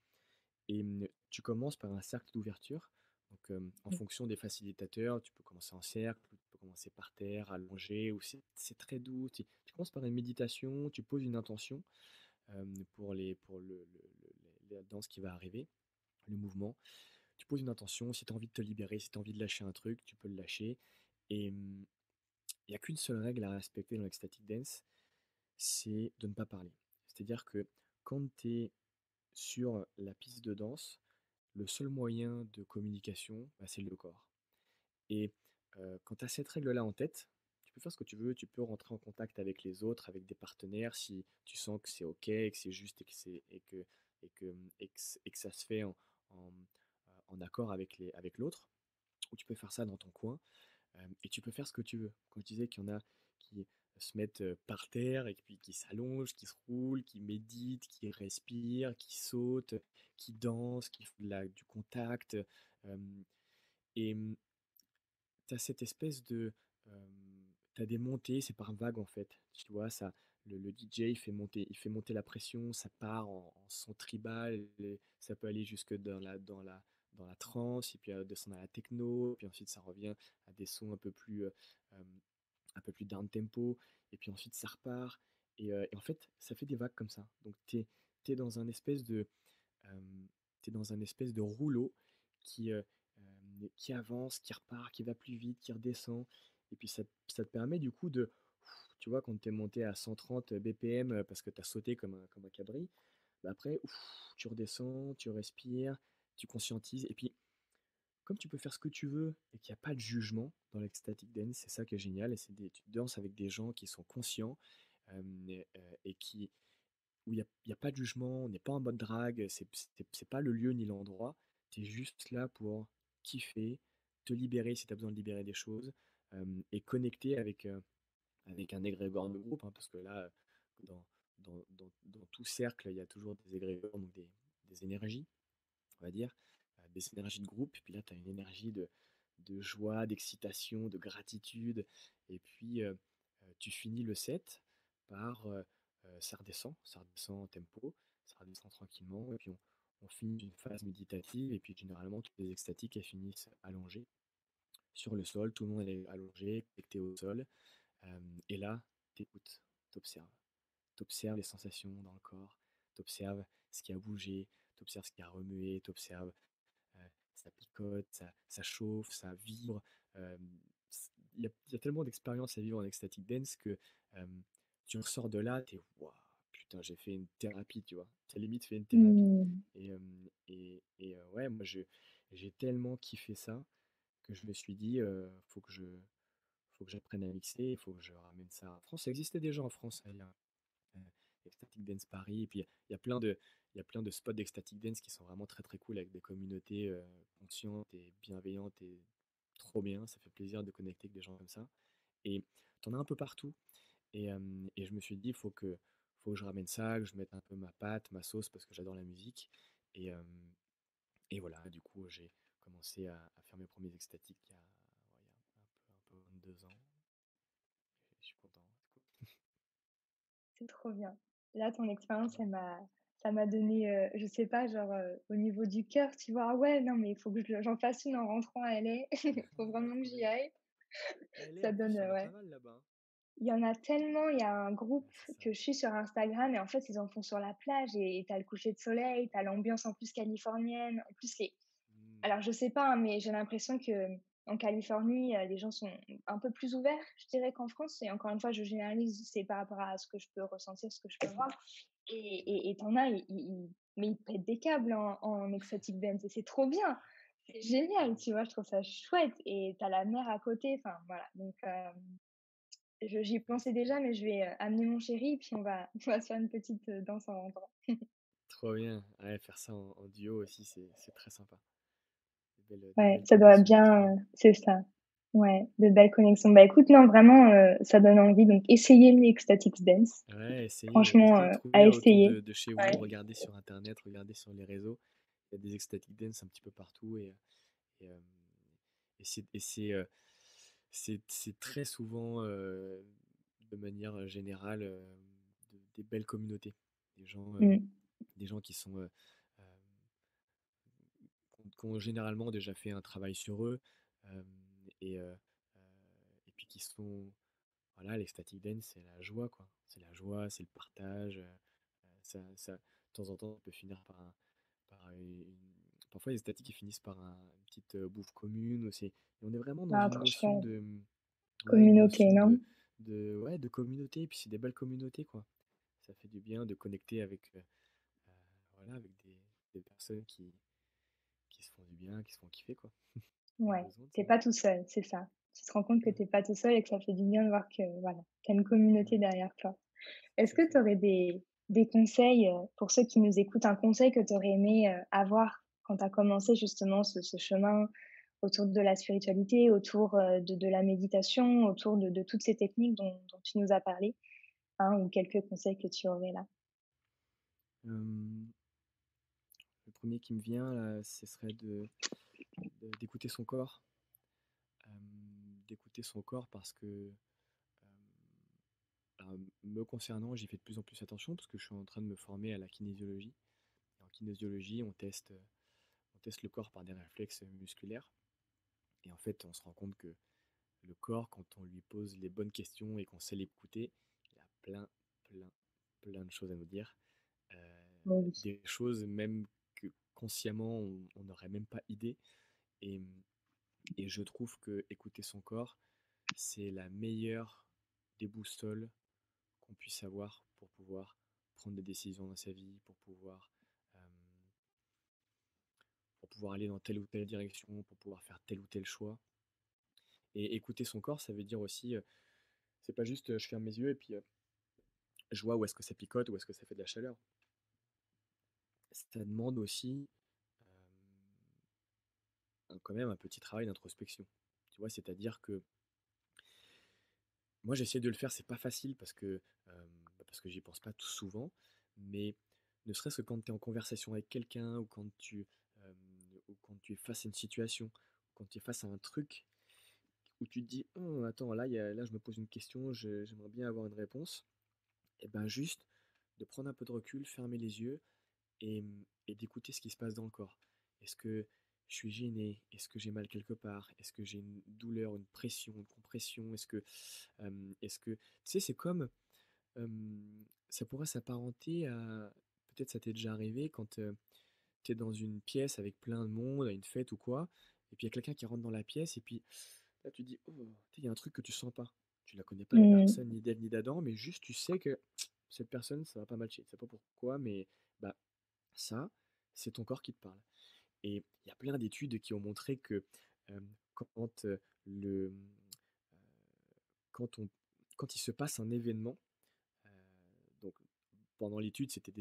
Et tu commences par un cercle d'ouverture. Donc, en Mmh. fonction des facilitateurs, tu peux commencer en cercle, tu peux commencer par terre, allongé, ou c'est très doux. Tu commences par une méditation, tu poses une intention, pour la danse qui va arriver, le mouvement. Tu poses une intention, si tu as envie de te libérer, si tu as envie de lâcher un truc, tu peux le lâcher. Et il n'y a qu'une seule règle à respecter dans l'ecstatic dance, c'est de ne pas parler. C'est-à-dire que quand tu es sur la piste de danse, le seul moyen de communication, bah, c'est le corps. Et quand tu as cette règle-là en tête, tu peux faire ce que tu veux, tu peux rentrer en contact avec les autres, avec des partenaires, si tu sens que c'est OK, et que c'est juste, et que ça se fait en accord avec l'autre, ou tu peux faire ça dans ton coin. Et tu peux faire ce que tu veux. Quand je disais qu'il y en a qui se mettent, par terre et puis qui s'allongent, qui se roulent, qui méditent, qui respirent, qui sautent, qui dansent, qui font du contact, hem et tu as cette espèce tu as des montées, c'est par vague en fait. Tu vois, le DJ il fait monter la pression, ça part en son tribal, et ça peut aller jusque dans la trance, et puis descendre à la techno, puis ensuite ça revient à des sons euh, un peu plus down tempo, et puis ensuite ça repart. Et en fait, ça fait des vagues comme ça. Donc t'es dans un espèce de, euh, t'es dans un espèce de rouleau qui avance, qui repart, qui va plus vite, qui redescend. Et puis ça te permet du coup tu vois, quand tu es monté à 130 BPM, parce que tu as sauté comme un cabri, bah après, tu redescends, tu respires, tu conscientises. Et puis, comme tu peux faire ce que tu veux et qu'il n'y a pas de jugement dans l'ecstatic dance, c'est ça qui est génial. Et tu danses avec des gens qui sont conscients, et où il y a pas de jugement, on n'est pas en mode drague, c'est pas le lieu ni l'endroit. Tu es juste là pour kiffer, te libérer si tu as besoin de libérer des choses, et connecter avec un égrégore de groupe, hein, parce que là, dans, dans tout cercle, il y a toujours des égrégores, donc des énergies, on va dire, des énergies de groupe. Et puis là, tu as une énergie de joie, d'excitation, de gratitude. Et puis, tu finis le set par, ça redescend en tempo, ça redescend tranquillement. Et puis, on finit une phase méditative. Et puis, généralement, toutes les extatiques, elles finissent allongées sur le sol. Tout le monde est allongé, connecté au sol. Et là, t'écoutes, t'observes. T'observes les sensations dans le corps, t'observes ce qui a bougé, t'observes ce qui a remué, t'observes, ça picote, ça chauffe, ça vibre. Il y a tellement d'expériences à vivre en ecstatic dance que tu ressors de là, t'es waouh, putain, j'ai fait une thérapie, tu vois. T'as limite fait une thérapie. Mmh. Ouais, moi, j'ai tellement kiffé ça que je me suis dit, faut que j'apprenne à mixer, il faut que je ramène ça en France. Ça existait déjà en France, hein, il y a euh, Ecstatic Dance Paris, et puis il y a plein de spots d'Ecstatic Dance qui sont vraiment très très cool avec des communautés conscientes et bienveillantes et trop bien. Ça fait plaisir de connecter avec des gens comme ça. Et t'en as un peu partout. Et je me suis dit, faut que je ramène ça, que je mette un peu ma patte, ma sauce, parce que j'adore la musique. Et, euh, et voilà, du coup, j'ai commencé à faire mes premiers extatiques il y a un peu 22 ans. Et je suis content, c'est cool. C'est trop bien. Là, ton expérience, ça m'a donné, je sais pas, genre, au niveau du cœur, tu vois? Ah ouais, non, mais il faut que j'en fasse une en rentrant à LA. Il faut Ouais, vraiment que trop j'y bien. aille. LA, Ça en donne, plus, il y en a pas ouais. mal là-bas, hein. Il y en a tellement, il y a un Ouais, groupe c'est ça. que je suis sur Instagram et en fait, ils en font sur la plage et tu le coucher de soleil, tu l'ambiance en plus californienne. En plus, les Hmm. alors je sais pas, hein, mais j'ai l'impression qu'en Californie, les gens sont un peu plus ouverts, je dirais, qu'en France et encore une fois, je généralise, c'est par rapport à ce que je peux ressentir, ce que je peux voir Ouais, et tu as, ils pètent des câbles en exotic dance et c'est trop bien! C'est génial, hmm. tu vois? Je trouve ça chouette et tu as la mer à côté, enfin voilà donc je j'y Ouais, pensais c'est clair. déjà mais je vais, amener mon chéri et puis on va se faire une petite, danse en rentrant. Trop bien. Ouais, faire ça en duo aussi, c'est très sympa. Des Ouais, belles ça doit connexions qui se bien, forment. c'est ça. Ouais, de belles connexions. Bah, écoute, non, vraiment, ça donne envie, donc essayez l'Ecstatic Dance. Ouais, Franchement, essayez de à trouver autour essayer. de chez vous, Ouais. regardez sur internet, regardez sur les réseaux. Il y a des ecstatic dance un petit peu partout et, euh, c'est très souvent, de manière générale, des belles communautés. Des gens, euh, Mmh. des gens qui sont, euh, qui ont généralement déjà fait un travail sur eux euh, et puis qui sont, voilà, les static dance, c'est la joie, quoi. C'est la joie, c'est le partage. De temps en temps, ça peut finir par parfois les statiques qui finissent par une petite bouffe commune. Et on est vraiment dans Ah, une trop notion chouette. de, ouais, une Communauté, notion non? ouais, de communauté. Et puis c'est des belles communautés, quoi. Ça fait du bien de connecter euh, voilà, avec des personnes qui se font du bien, qui se font kiffer, quoi. On a Ouais, besoin de tu ça. pas tout seul, c'est ça. Tu te rends compte que Mm. t'es pas tout seul et que ça fait du bien de voir que, voilà, tu as une communauté Ouais, derrière toi. Est-ce tout à que tu fait. aurais des conseils, pour ceux qui nous écoutent, un conseil que tu aurais aimé, avoir quand tu as commencé justement ce chemin autour de la spiritualité, autour, de la méditation, autour de toutes ces techniques dont tu nous as parlé, hein, ou quelques conseils que tu aurais là? Euh, le premier qui me vient, là, ce serait d'écouter son corps. D'écouter son corps parce que, me concernant, j'y fais de plus en plus attention parce que je suis en train de me former à la kinésiologie. Et en kinésiologie, on teste le corps par des réflexes musculaires. Et en fait, on se rend compte que le corps, quand on lui pose les bonnes questions et qu'on sait l'écouter, il a plein, plein de choses à nous dire. Oui. Des choses même que consciemment, on n'aurait même pas idée. Et, et je trouve que écouter son corps, c'est la meilleure des boussoles qu'on puisse avoir pour pouvoir prendre des décisions dans sa vie, euh, pour pouvoir aller dans telle ou telle direction, pour pouvoir faire tel ou tel choix. Et écouter son corps, ça veut dire aussi, c'est pas juste je ferme mes yeux et puis je vois où est-ce que ça picote, où est-ce que ça fait de la chaleur. Ça demande aussi quand même un petit travail d'introspection. Tu vois, c'est-à-dire que moi j'essaie de le faire, c'est pas facile parce que j'y pense pas tout souvent, mais ne serait-ce que quand tu es en conversation avec quelqu'un euh, ou quand tu es face à une situation, quand tu es face à un truc où tu te dis oh, attends, là je me pose une question, j'aimerais bien avoir une réponse, et ben juste de prendre un peu de recul, fermer les yeux et d'écouter ce qui se passe dans le corps. Est-ce que je suis gêné? Est-ce que j'ai mal quelque part? Est-ce que j'ai une douleur, une pression, une compression? Est-ce que, tu sais, c'est comme, euh, ça pourrait s'apparenter à, peut-être ça t'est déjà arrivé quand tu es dans une pièce avec plein de monde, à une fête ou quoi, et puis il y a quelqu'un qui rentre dans la pièce, et puis là tu dis, oh, il y a un truc que tu sens pas. Tu la connais pas la Mmh. personne, ni d'Ève ni d'Adam, mais juste tu sais que cette personne, ça va pas matcher. Tu sais pas pourquoi, mais bah, ça, c'est ton corps qui te parle. Et il y a plein d'études qui ont montré que euh, quand, quand, on, quand il se passe un événement, euh, donc pendant l'étude, c'était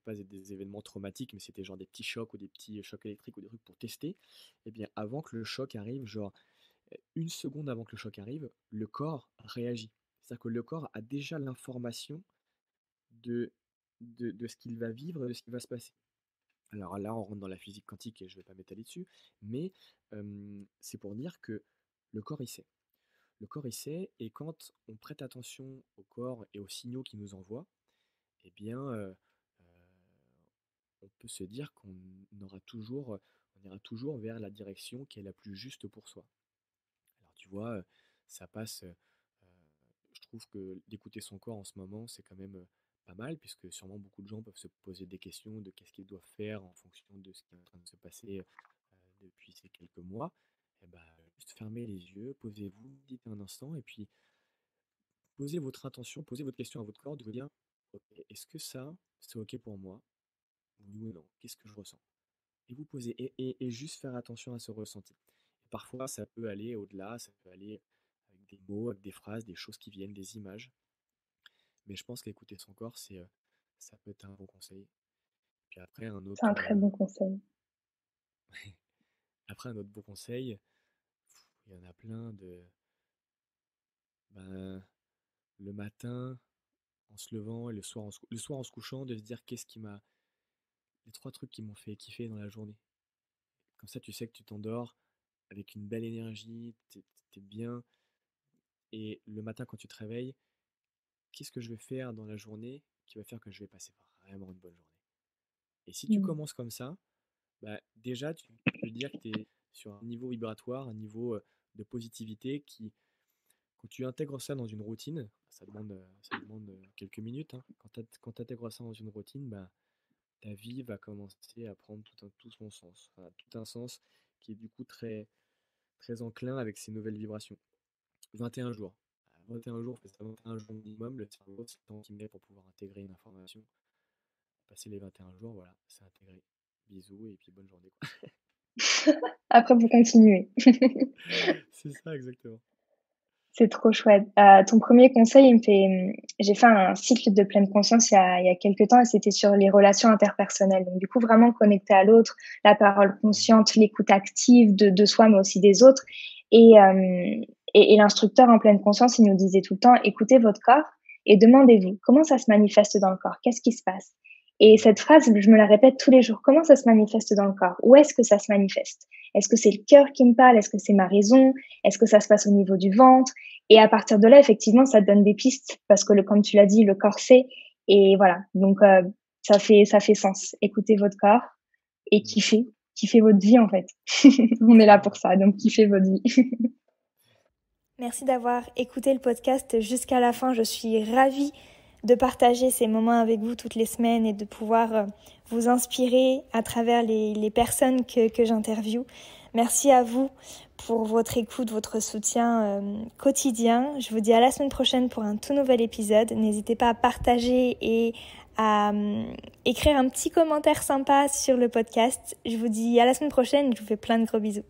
pas des événements traumatiques, mais c'était genre des petits chocs ou des petits chocs électriques ou des trucs pour tester. Et bien, avant que le choc arrive, genre une seconde avant que le choc arrive, le corps réagit. C'est-à-dire que le corps a déjà l'information de, de ce qu'il va vivre, de ce qui va se passer. Alors là, on rentre dans la physique quantique et je ne vais pas m'étaler dessus, mais c'est pour dire que le corps, il sait. Le corps, il sait, et quand on prête attention au corps et aux signaux qu'il nous envoie, eh bien, on peut se dire on ira toujours vers la direction qui est la plus juste pour soi. Alors tu vois, ça passe, je trouve que d'écouter son corps en ce moment, c'est quand même pas mal, puisque sûrement beaucoup de gens peuvent se poser des questions de qu'est-ce qu'ils doivent faire en fonction de ce qui est en train de se passer depuis ces quelques mois. Et bah, juste fermez les yeux, posez-vous, méditez un instant, et puis posez votre intention, posez votre question à votre corps de vous dire, ok, est-ce que ça, c'est ok pour moi? Oui ou non? Qu'est-ce que je ressens? Et vous posez, et juste faire attention à ce ressenti. Et parfois, ça peut aller au-delà, ça peut aller avec des mots, avec des phrases, des choses qui viennent, des images. Mais je pense qu'écouter son corps, ça peut être un bon conseil. Puis après, C'est un très bon conseil. après, un autre bon conseil, il y en a plein de, ben, le matin, en se levant, et le soir en se couchant, de se dire les trois trucs qui m'ont fait kiffer dans la journée. Comme ça, tu sais que tu t'endors avec une belle énergie, t'es bien. Et le matin, quand tu te réveilles, qu'est-ce que je vais faire dans la journée qui va faire que je vais passer vraiment une bonne journée? Et si tu Mmh. commences comme ça, bah, déjà, tu peux dire que tu es sur un niveau vibratoire, un niveau de positivité qui, quand tu intègres ça dans une routine, ça demande quelques minutes, hein. Quand tu intègres ça dans une routine, bah, ta vie va commencer à prendre tout son sens. Enfin, tout un sens qui est du coup très, très enclin avec ces nouvelles vibrations. 21 jours. 21 jours, c'est 21 jours minimum. Le cerveau, c'est le temps qu'il met pour pouvoir intégrer une information. Passer les 21 jours, voilà, c'est intégré. Bisous et puis bonne journée, quoi. Après, vous continuez. C'est ça, exactement. C'est trop chouette. Ton premier conseil, j'ai fait un cycle de pleine conscience il y a quelques temps et c'était sur les relations interpersonnelles. Donc, du coup, vraiment connecter à l'autre, la parole Mhm. consciente, l'écoute active de soi, mais aussi des autres. Et, euh, et l'instructeur en pleine conscience, il nous disait tout le temps, écoutez votre corps et demandez-vous comment ça se manifeste dans le corps, qu'est-ce qui se passe. Et cette Mhm. phrase, je me la répète tous les jours. Comment ça se manifeste dans le corps? Où est-ce que ça se manifeste? Est-ce que c'est le cœur qui me parle? Est-ce que c'est ma raison? Est-ce que ça se passe au niveau du ventre? Et à partir de là, effectivement, ça te donne des pistes parce que, comme tu l'as dit, le corps sait. Et voilà, donc ça fait sens. Écoutez votre corps et Mhm. kiffez votre vie en fait. On est là Exactement. pour ça, donc kiffez votre vie. Merci d'avoir écouté le podcast jusqu'à la fin. Je suis ravie de partager ces moments avec vous toutes les semaines et de pouvoir vous inspirer à travers les personnes que j'interviewe. Merci à vous pour votre écoute, votre soutien quotidien. Je vous dis à la semaine prochaine pour un tout nouvel épisode. N'hésitez pas à partager et à écrire un petit commentaire sympa sur le podcast. Je vous dis à la semaine prochaine. Je vous fais plein de gros bisous.